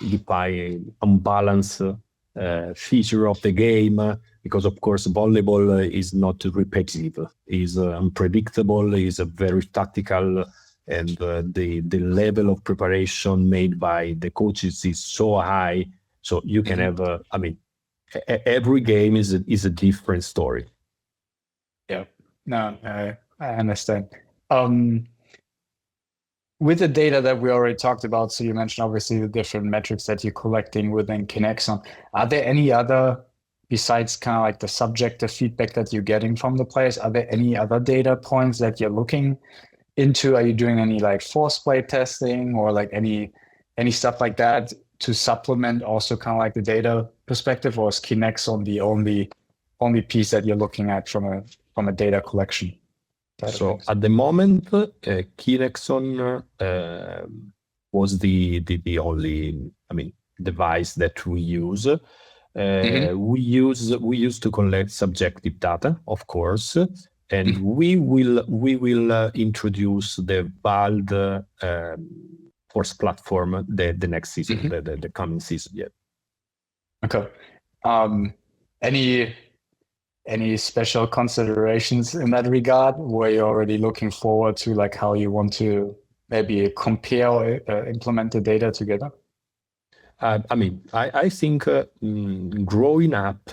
you buy an unbalanced feature of the game, because of course volleyball is not repetitive, is unpredictable, is a very tactical, and the level of preparation made by the coaches is so high. So you can have every game is a different story. Yeah, no, I understand. With the data that we already talked about, so you mentioned obviously the different metrics that you're collecting within KINEXON. Are there any other, besides kind of like the subjective feedback that you're getting from the players, are there any other data points that you're looking into? Are you doing any like force play testing or like any stuff like that to supplement also kind of like the data perspective, or is KINEXON the only piece that you're looking at from a data collection? So at the moment, KINEXON was the only device that we use. We use to collect subjective data, of course, and we will introduce the VALD force platform the next season, the coming season. Yeah. Okay. Any special considerations in that regard? Were you already looking forward to like how you want to maybe compare or implement the data together? I think growing up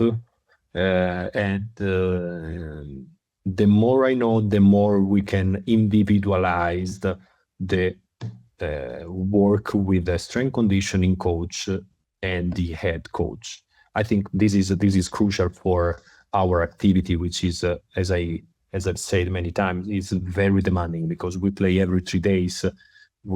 and the more I know, the more we can individualize the work with the strength conditioning coach and the head coach. I think this is crucial for our activity, which is, as I've said many times, is very demanding because we play every 3 days.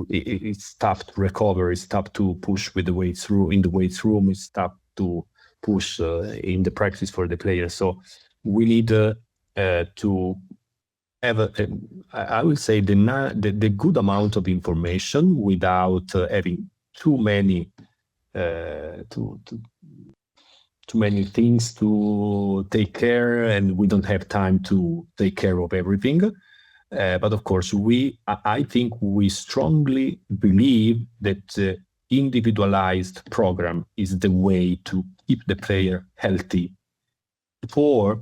It's tough to recover. It's tough to push with the weights room in the weights room. It's tough to push in the practice for the players. So we need to have I would say the good amount of information without having too many too many things to take care, and we don't have time to take care of everything. But of course, I think we strongly believe that individualized program is the way to keep the player healthy for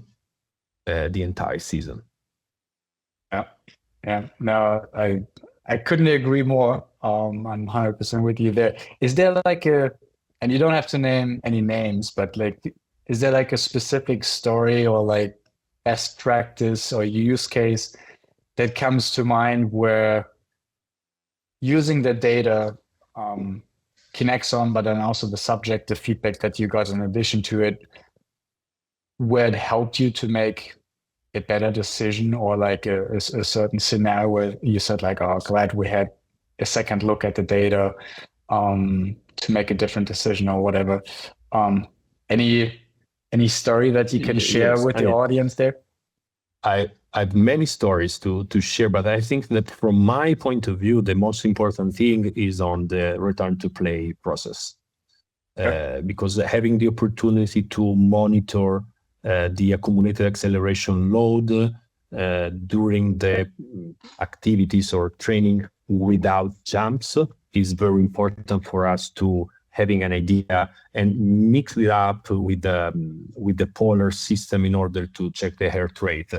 the entire season. Yeah. No, I couldn't agree more. I'm 100% with you there. Is there like and you don't have to name any names, but like, is there like a specific story or like best practice or use case that comes to mind where using the data, KINEXON, but then also the subjective feedback that you got in addition to it, where it helped you to make a better decision, or like a certain scenario where you said like, oh, glad we had a second look at the data to make a different decision or whatever. Any story that you can share with the audience there? I have many stories to share, but I think that from my point of view, the most important thing is on the return to play process. Because having the opportunity to monitor the accumulated acceleration load during the activities or training without jumps is very important for us to having an idea and mix it up with the polar system in order to check the heart rate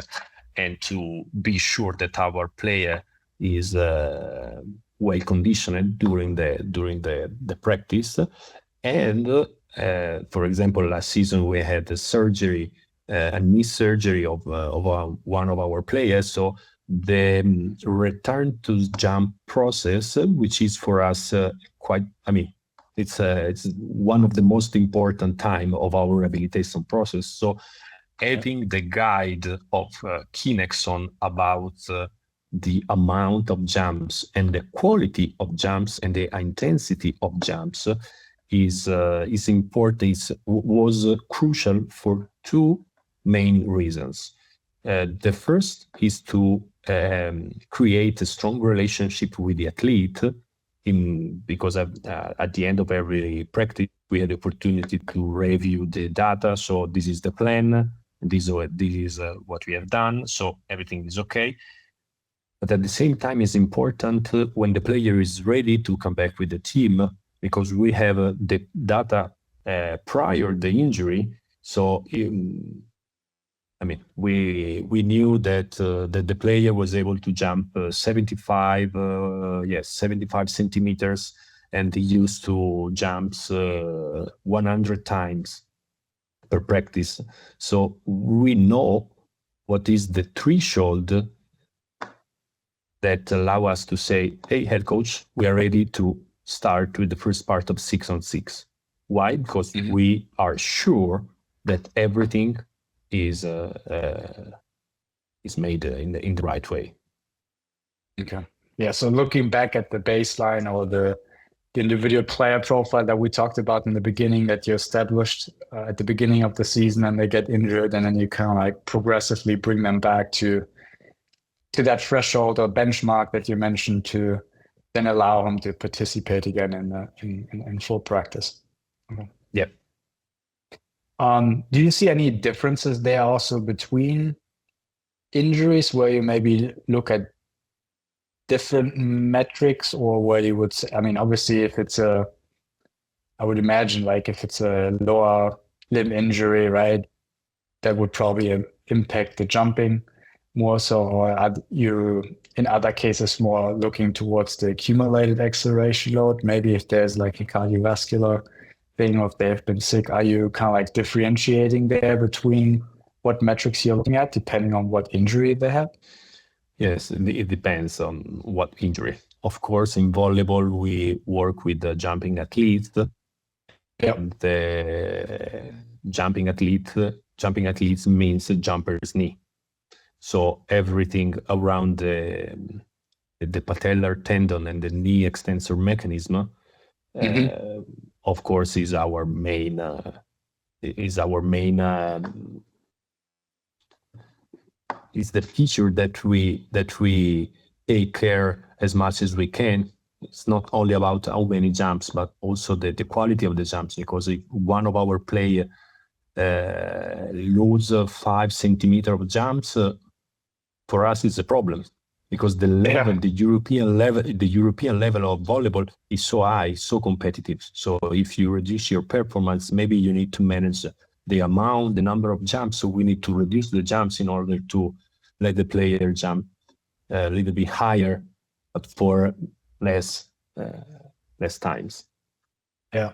and to be sure that our player is well conditioned during the practice. And for example, last season we had a surgery, a knee surgery of one of our players. So the return to jump process, which is for us it's one of the most important time of our rehabilitation process. So having the guide of KINEXON about the amount of jumps and the quality of jumps and the intensity of jumps is important. Was crucial for two main reasons. The first is to create a strong relationship with the athlete, because at the end of every practice we had the opportunity to review the data. So this is the plan. This is what we have done. So everything is okay. But at the same time, it's important when the player is ready to come back with the team, because we have the data prior the injury. So we knew that the player was able to jump 75 centimeters, and he used to jump 100 times per practice. So we know what is the threshold that allow us to say, hey, head coach, we are ready to start with the first part of 6-on-6. Why? Because we are sure that everything is made in the right way. Okay. Yeah. So looking back at the baseline or the individual player profile that we talked about in the beginning, that you established at the beginning of the season, and they get injured, and then you kind of like progressively bring them back to that threshold or benchmark that you mentioned, to then allow them to participate again in full practice. Okay. Yep. Do you see any differences there also between injuries, where you maybe look at different metrics, or where you would say, obviously if it's I would imagine like if it's a lower limb injury, right, that would probably impact the jumping more so, or are you in other cases more looking towards the accumulated acceleration load? Maybe if there's like a cardiovascular thing, or if they've been sick, are you kind of like differentiating there between what metrics you're looking at depending on what injury they have? Yes, it depends on what injury. of course, in volleyball, we work with the jumping athletes. Yep. And the jumping athletes means jumper's knee. So everything around the patellar tendon and the knee extensor mechanism, of course, is our main. Is the feature that we take care as much as we can. It's not only about how many jumps, but also the quality of the jumps. Because if one of our players lose 5 centimeters of jumps, for us it's a problem. Because the European level of volleyball is so high, so competitive. So if you reduce your performance, maybe you need to manage the number of jumps. So we need to reduce the jumps in order to let the player jump a little bit higher, but for less times. Yeah.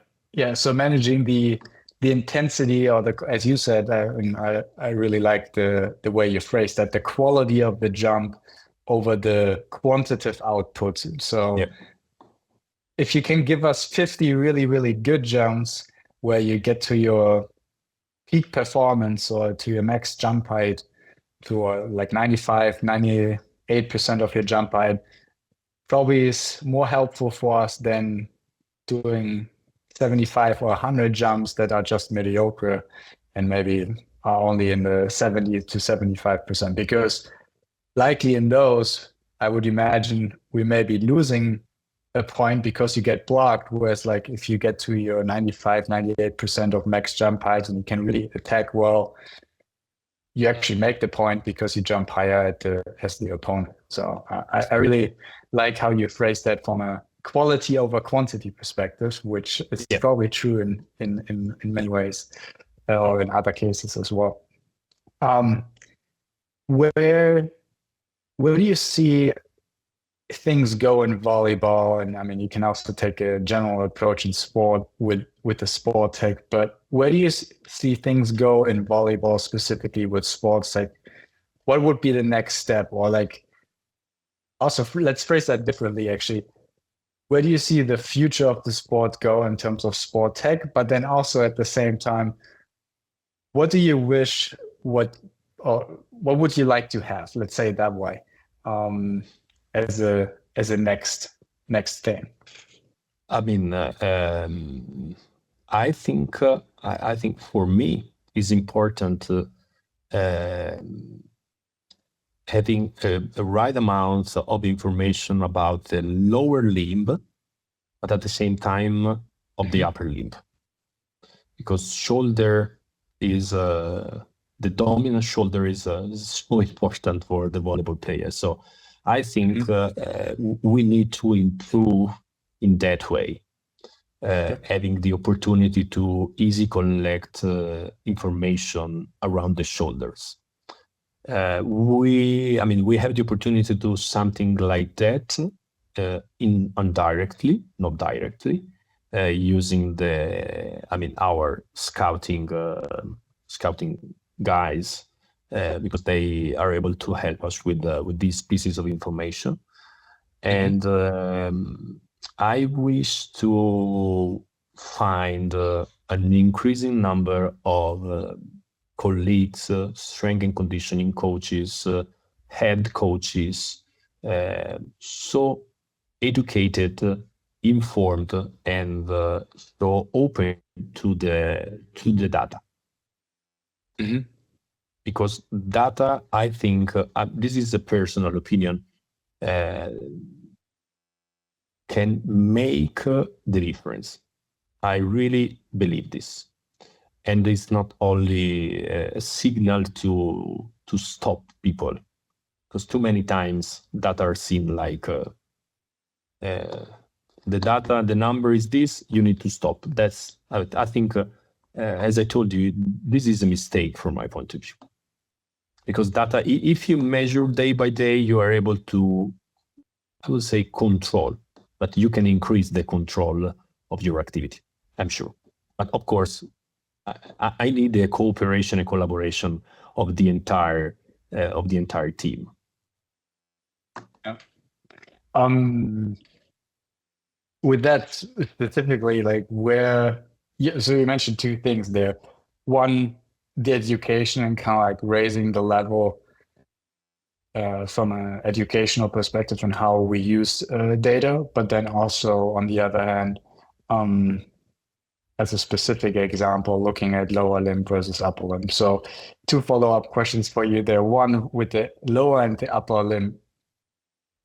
So managing the intensity, or as you said, I really like the way you phrased that, the quality of the jump over the quantitative output. So if you can give us 50 really, really good jumps where you get to your peak performance or to your max jump height, to like 95, 98% of your jump height, probably is more helpful for us than doing 75 or 100 jumps that are just mediocre and maybe are only in the 70 to 75%. Because likely in those, I would imagine we may be losing a point because you get blocked. Whereas like if you get to your 95, 98% of max jump height and you can really attack well, you actually make the point because you jump higher as the opponent. So I really like how you phrase that from a quality over quantity perspective, which is probably true in many ways, or in other cases as well. Where do you see things go in volleyball? And I mean, you can also take a general approach in sport with the sport tech, but where do you see things go in volleyball specifically with sports tech? What would be the next step? Or like, also, let's phrase that differently, actually. Where do you see the future of the sport go in terms of sport tech? But then also at the same time, what do you wish, what would you like to have? Let's say it that way, as a next thing. I mean, I think for me it's important having a right amount of information about the lower limb, but at the same time of the upper limb, because shoulder is the dominant shoulder is so important for the volleyball player. So I think we need to improve in that way, having the opportunity to easily collect information around the shoulders. We have the opportunity to do something like that indirectly, not directly, using our scouting guys, because they are able to help us with these pieces of information. And I wish to find an increasing number of colleagues, strength and conditioning coaches, head coaches, so educated, informed, and so open to the data. Because data, I think, this is a personal opinion, can make the difference. I really believe this. And it's not only a signal to stop people, because too many times data are seen like the data, the number is this, you need to stop. That's, I think, as I told you, this is a mistake from my point of view. Because data, if you measure day by day, you are able to, I would say, control, but you can increase the control of your activity, I'm sure. But of course, I need the cooperation and collaboration of the entire team. Yeah. With that specifically, like so you mentioned two things there. One, the education and kind of like raising the level from an educational perspective on how we use data, but then also on the other hand, as a specific example, looking at lower limb versus upper limb. So two follow-up questions for you there. One, with the lower and the upper limb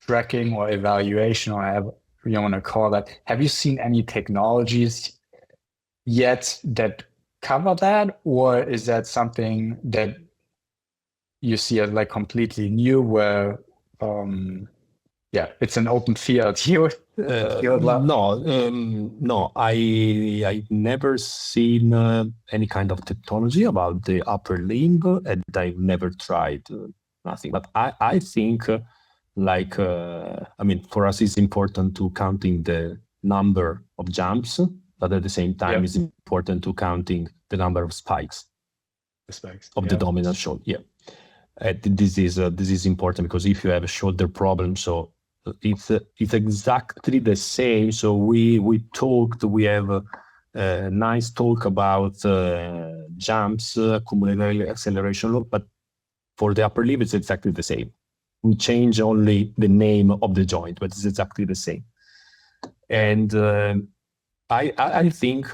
tracking or evaluation, or however you want to call that, have you seen any technologies yet that cover that? Or is that something that you see as like completely new where, it's an open field here? No, I never seen any kind of technology about the upper limb, and I've never tried nothing. But I think, for us, it's important to counting the number of jumps, but at the same time, it's important to counting the number of spikes. The dominant shoulder. Yeah, this is important because if you have a shoulder problem, so it's exactly the same. So we have a nice talk about jumps, cumulative acceleration load, but for the upper limb, it's exactly the same. We change only the name of the joint, but it's exactly the same. And I think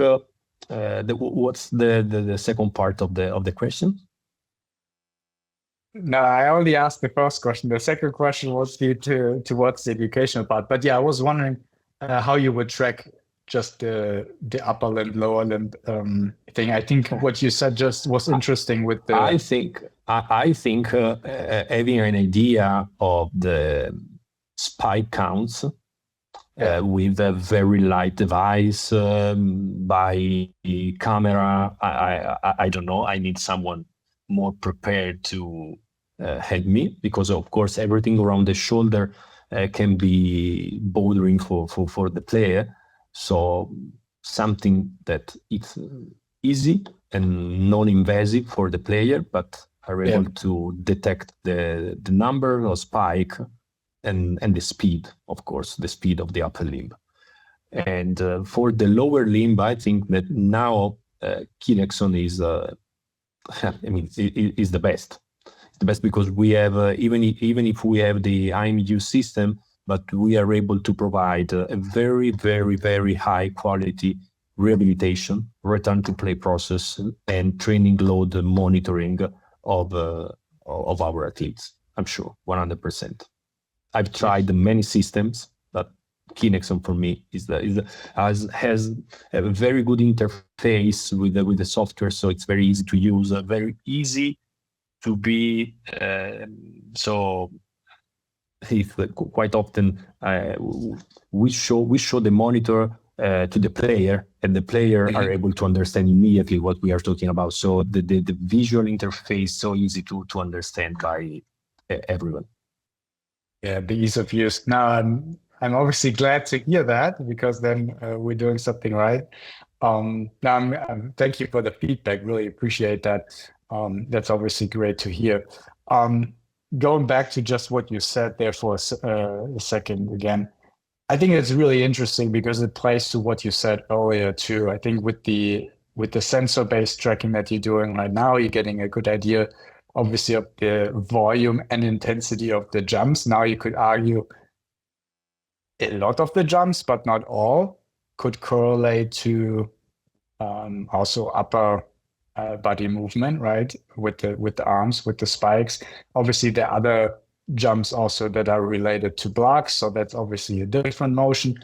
what's the second part of the question? No, I only asked the first question. The second question was due towards the educational part. But I was wondering how you would track just the upper limb, lower limb thing. I think what you said just was interesting with the. I think having an idea of the spike counts with a very light device by camera. I don't know. I need someone more prepared to help me, because of course everything around the shoulder can be bothering for the player. So something that it's easy and non-invasive for the player, but are able to detect the number of spike and the speed, of course, the speed of the upper limb. And for the lower limb, I think that now KINEXON is is the best. The best because we have even if we have the IMU system, but we are able to provide a very, very, very high quality rehabilitation, return to play process, and training load monitoring of our athletes. I'm sure 100%. I've tried many systems, but KINEXON for me has a very good interface with the software, so it's very easy to use, very easy to be. So if quite often we show the monitor to the player, and the player are able to understand immediately what we are talking about. So the visual interface so easy to understand by everyone. Yeah, the ease of use. Now I'm obviously glad to hear that, because then we're doing something right. Thank you for the feedback. Really appreciate that. That's obviously great to hear. Going back to just what you said there for a second again, I think it's really interesting because it plays to what you said earlier too. I think with the sensor-based tracking that you're doing right now, you're getting a good idea, obviously, of the volume and intensity of the jumps. Now you could argue a lot of the jumps, but not all, could correlate to also upper body movement, right? With the arms, with the spikes. Obviously, there are other jumps also that are related to blocks, so that's obviously a different motion.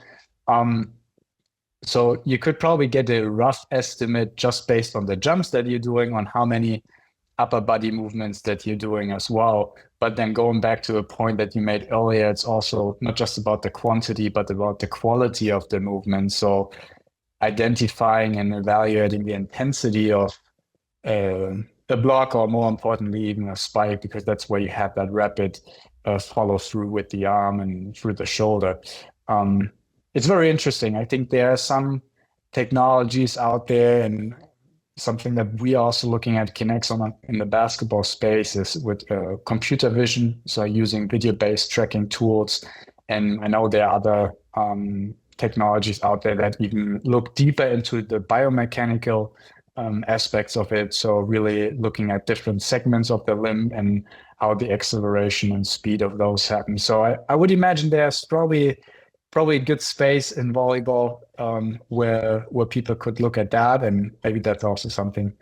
So you could probably get a rough estimate just based on the jumps that you're doing on how many upper body movements that you're doing as well. But then going back to a point that you made earlier, it's also not just about the quantity, but about the quality of the movement. So identifying and evaluating the intensity of a block, or more importantly, even a spike, because that's where you have that rapid follow through with the arm and through the shoulder. It's very interesting. I think there are some technologies out there, and something that we are also looking at KINEXON in the basketball space is with computer vision. So using video-based tracking tools And I know there are other technologies out there that even look deeper into the biomechanical aspects of it. So really looking at different segments of the limb and how the acceleration and speed of those happen. So I would imagine there's probably a good space in volleyball where people could look at that, and maybe that's also something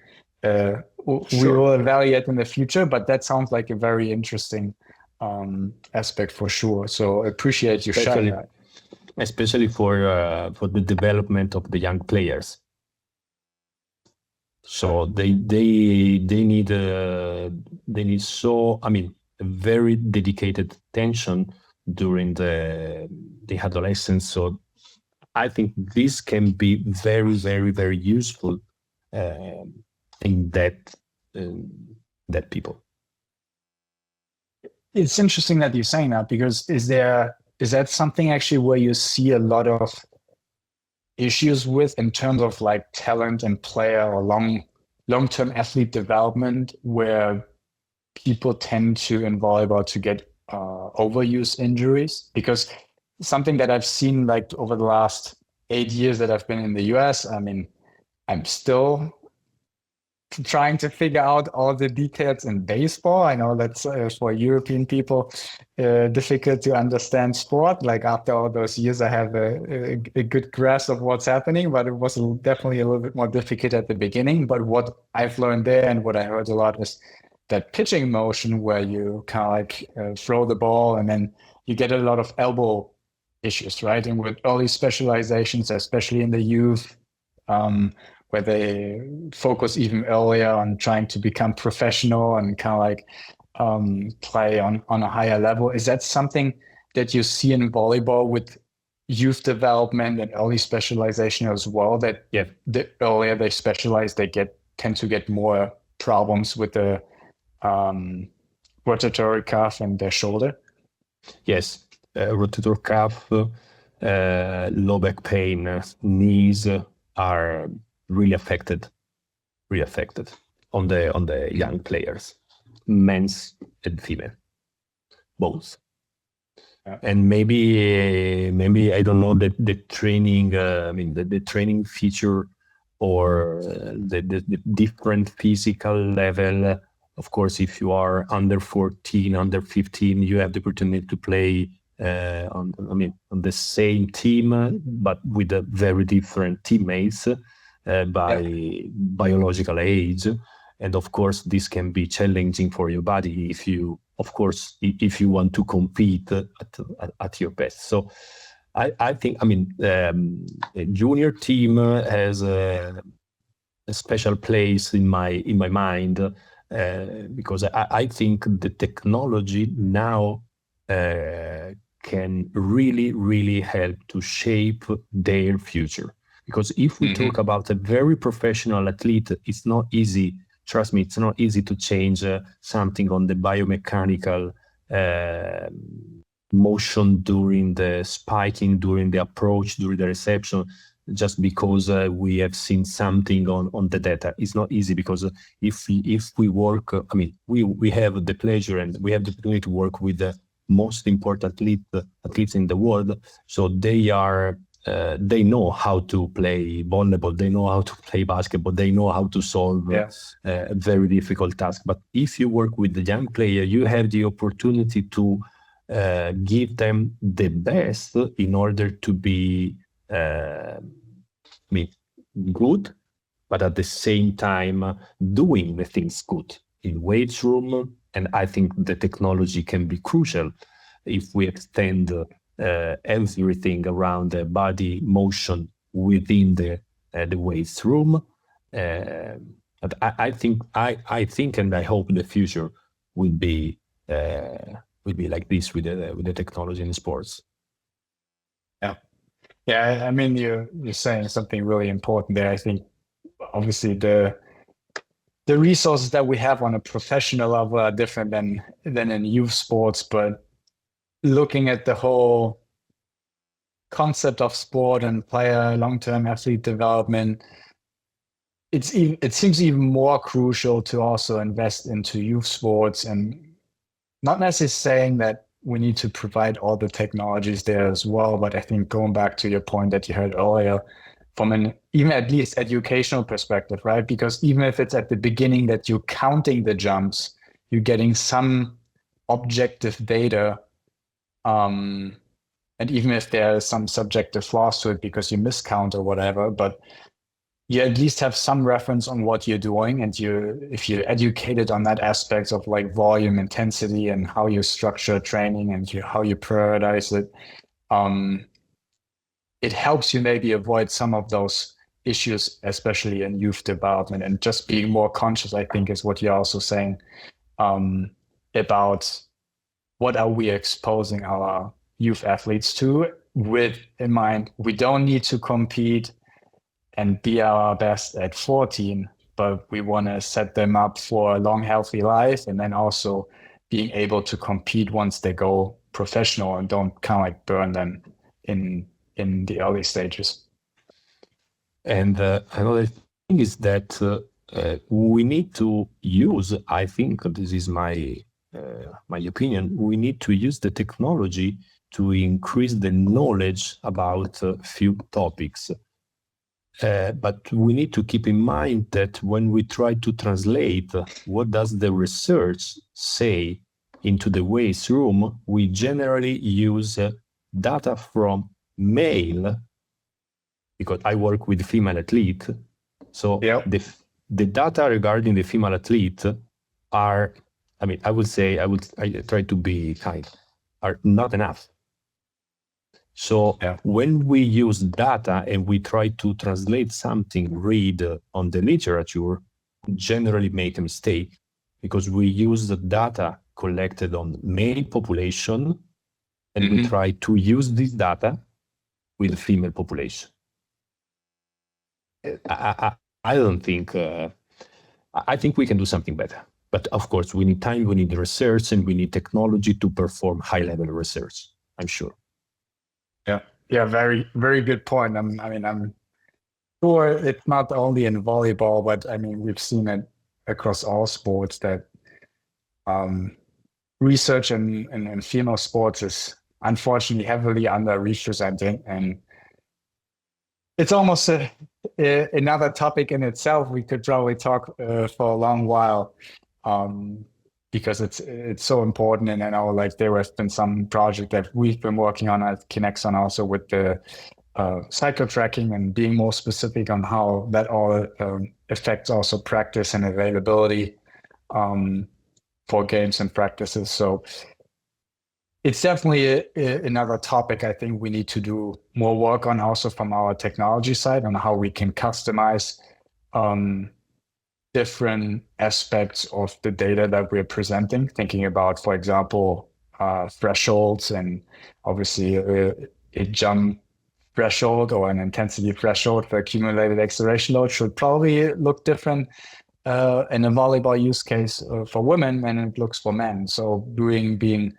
we will evaluate in the future. But that sounds like a very interesting aspect for sure. So I appreciate you sharing that. Especially for the development of the young players. So they need a very dedicated attention during the adolescence. So I think this can be very, very, very useful in that people. It's interesting that you're saying that, because is that something actually where you see a lot of issues with in terms of like talent and player or long-term athlete development, where people tend to in volleyball to get overuse injuries? Because something that I've seen like over the last 8 years that I've been in the US, I mean, I'm still trying to figure out all the details in baseball. I know that's for European people difficult to understand sport. Like after all those years, I have a good grasp of what's happening, but it was definitely a little bit more difficult at the beginning. But what I've learned there and what I heard a lot is that pitching motion where you kind of like throw the ball and then you get a lot of elbow issues, right? And with early specializations, especially in the youth, where they focus even earlier on trying to become professional and kind of like play on a higher level. Is that something that you see in volleyball with youth development and early specialization as well, that the earlier they specialize, they tend to get more problems with the rotatory cuff and their shoulder? Yes, rotator cuff, low back pain, knees are really affected on the young players, men's and female, both. Yeah. And maybe I don't know the training. The training feature or the different physical level. Of course, if you are under 14, under 15, you have the opportunity to play on the same team, but with a very different teammates by biological age. And of course, this can be challenging for your body if you want to compete at your best. So I think, a junior team has a special place in my mind. Because I think the technology now can really, really help to shape their future. Because if we talk about a very professional athlete, it's not easy. Trust me, it's not easy to change something on the biomechanical motion during the spiking, during the approach, during the reception. Just because we have seen something on the data. It's not easy, because if we work, we have the pleasure and we have the opportunity to work with the most important athletes in the world. So they know how to play volleyball, they know how to play basketball, they know how to solve a very difficult task. But if you work with the young player, you have the opportunity to give them the best in order to be good, but at the same time doing the things good in weight room. And I think the technology can be crucial if we extend everything around the body motion within the weight room. But I think, and I hope the future will be like this with the technology in sports. Yeah, you're saying something really important there. I think obviously the resources that we have on a professional level are different than in youth sports, but looking at the whole concept of sport and player long-term athlete development, it seems even more crucial to also invest into youth sports, and not necessarily saying that we need to provide all the technologies there as well. But I think going back to your point that you heard earlier, from an even at least educational perspective, right? Because even if it's at the beginning that you're counting the jumps, you're getting some objective data. And even if there is some subjective flaws to it because you miscount or whatever, but you at least have some reference on what you're doing, and if you're educated on that aspect of like volume, intensity, and how you structure training and how you prioritize it, it helps you maybe avoid some of those issues, especially in youth development. And just being more conscious, I think, is what you're also saying about what are we exposing our youth athletes to, with in mind we don't need to compete and be our best at 14, but we want to set them up for a long, healthy life, and then also being able to compete once they go professional and don't kind of like burn them in the early stages. And another thing is that we need to use, I think this is my opinion, we need to use the technology to increase the knowledge about few topics. But we need to keep in mind that when we try to translate what does the research say into the weights room, we generally use data from male, because I work with female athlete. So yep. the data regarding the female athlete are, I try to be kind, are not enough. So when we use data and we try to translate something, read on the literature, generally make a mistake, because we use the data collected on male population and we try to use this data with female population. I don't think, I think we can do something better. But of course, we need time, we need research, and we need technology to perform high-level research, I'm sure. Yeah, very, very good point. I'm sure it's not only in volleyball, but I mean, we've seen it across all sports that research in female sports is unfortunately heavily underrepresented, and it's almost another topic in itself. We could probably talk for a long while. Because it's so important. And I know like there has been some project that we've been working on at KINEXON also with the cycle tracking and being more specific on how that all affects also practice and availability for games and practices. So it's definitely another topic I think we need to do more work on, also from our technology side, on how we can customize different aspects of the data that we're presenting, thinking about, for example, thresholds, and obviously a jump threshold or an intensity threshold for accumulated acceleration load should probably look different in a volleyball use case for women than it looks for men. So being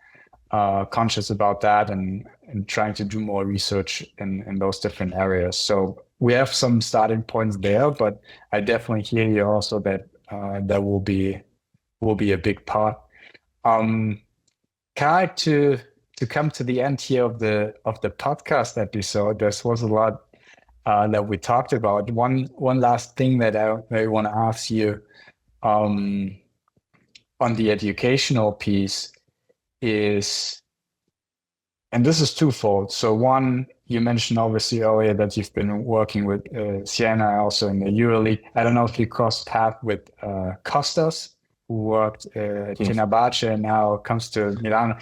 conscious about that and trying to do more research in those different areas. So we have some starting points there, but I definitely hear you also that that will be a big part. Kai, to come to the end here of the podcast episode, this was a lot that we talked about. One last thing that I want to ask you on the educational piece is, and this is twofold. So one, you mentioned obviously earlier that you've been working with Siena also in the EuroLeague. I don't know if you crossed path with Costas, who worked at Fenerbahce and now comes to Milan.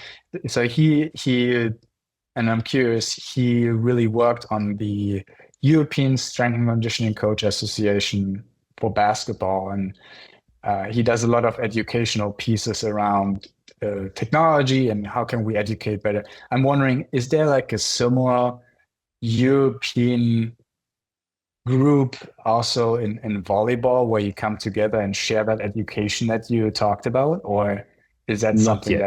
So he, and I'm curious, he really worked on the European Strength and Conditioning Coach Association for basketball. And he does a lot of educational pieces around technology and how can we educate better. I'm wondering, is there like a similar European group also in volleyball where you come together and share that education that you talked about, or is that something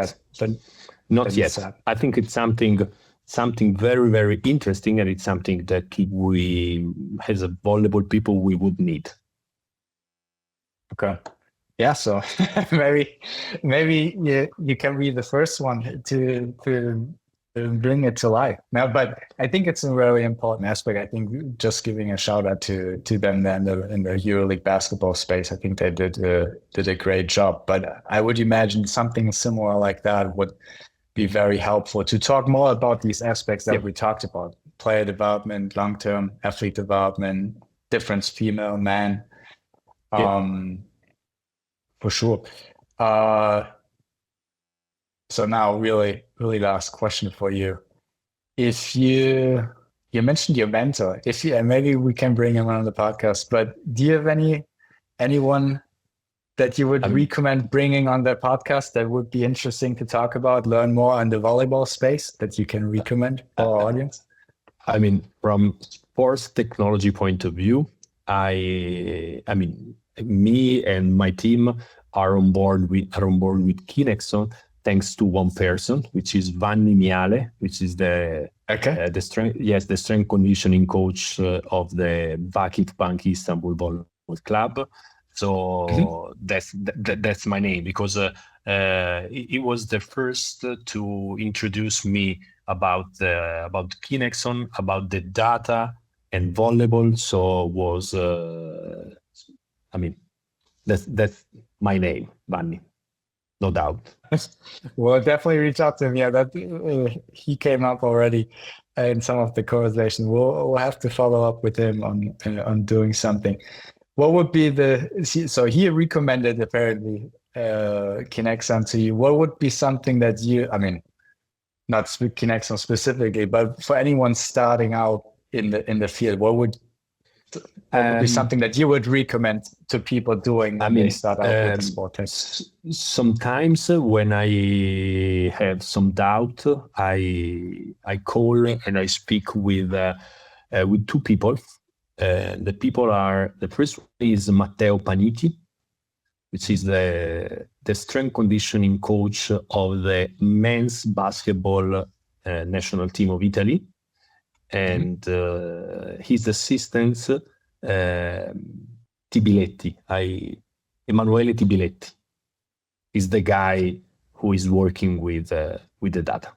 not yet? I think it's something very, very interesting, and it's something that we, as a volleyball people, we would need. Okay. Yeah, so maybe you can be the first one to bring it to life. Now, but I think it's a very important aspect. I think just giving a shout out to them there in the EuroLeague basketball space. I think they did a great job. But I would imagine something similar like that would be very helpful to talk more about these aspects that we talked about: player development, long-term athlete development, difference female, man. For sure. So now really last question for you. If you mentioned your mentor, and maybe we can bring him on the podcast, but do you have anyone that you would recommend bringing on the podcast that would be interesting to talk about, learn more on the volleyball space that you can recommend for our audience? I mean, from sports technology point of view, me and my team are on board with KINEXON, thanks to one person, which is Vanni Miale, which is the strength conditioning coach of the Vakit Bank Istanbul Volleyball Club. So that's my name, because he was the first to introduce me about KINEXON, about the data and volleyball. So was that's my name, Vanni, no doubt. Well, definitely reach out to him. Yeah, that he came up already in some of the conversations. We'll have to follow up with him on doing something. What would be so he recommended apparently KINEXON to you. What would be something that not KINEXON specifically, but for anyone starting out in the field, what would be something that you would recommend to people doing when they start out with the sport? Sometimes when I have some doubt, I call and I speak with two people. The first one is Matteo Paniti, which is the strength conditioning coach of the men's basketball national team of Italy. And his assistant, Tibiletti, Emanuele Tibiletti, is the guy who is working with the data.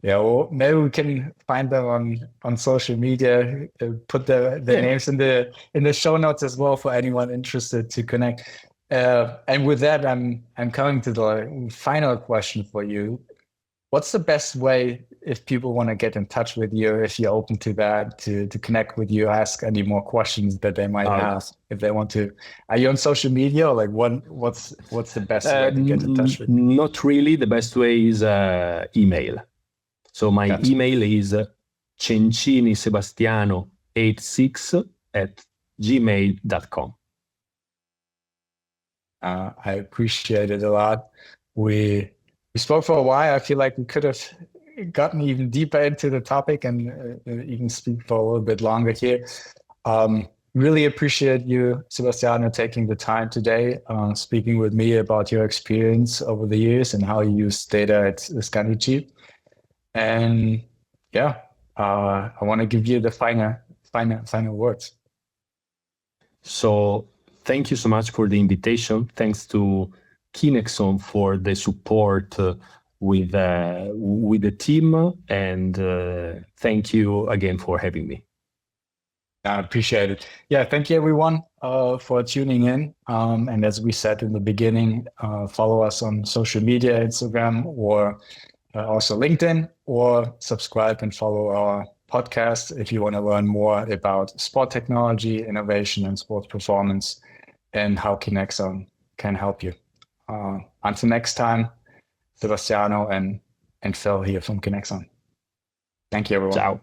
Yeah, well, maybe we can find them on social media. Put the names in the show notes as well for anyone interested to connect. And with that, I'm coming to the final question for you. What's the best way if people want to get in touch with you, if you're open to that, to connect with you, ask any more questions that they might ask if they want to? Are you on social media, or like what's the best way to get in touch with you? Not really. The best way is email. So my email is cencinisebastiano86@gmail.com. I appreciate it a lot. We spoke for a while. I feel like we could have gotten even deeper into the topic and even speak for a little bit longer here. Really appreciate you, Sebastiano, taking the time today, speaking with me about your experience over the years and how you use data at Scandicci. And I want to give you the final words. So thank you so much for the invitation. Thanks to KINEXON for the support with the team, and thank you again for having me. I appreciate it. Yeah, thank you everyone for tuning in. And as we said in the beginning, follow us on social media, Instagram, or also LinkedIn, or subscribe and follow our podcast if you want to learn more about sport technology, innovation, and sports performance, and how KINEXON can help you. Until next time, Sebastiano and Phil here from KINEXON. Thank you, everyone. Ciao.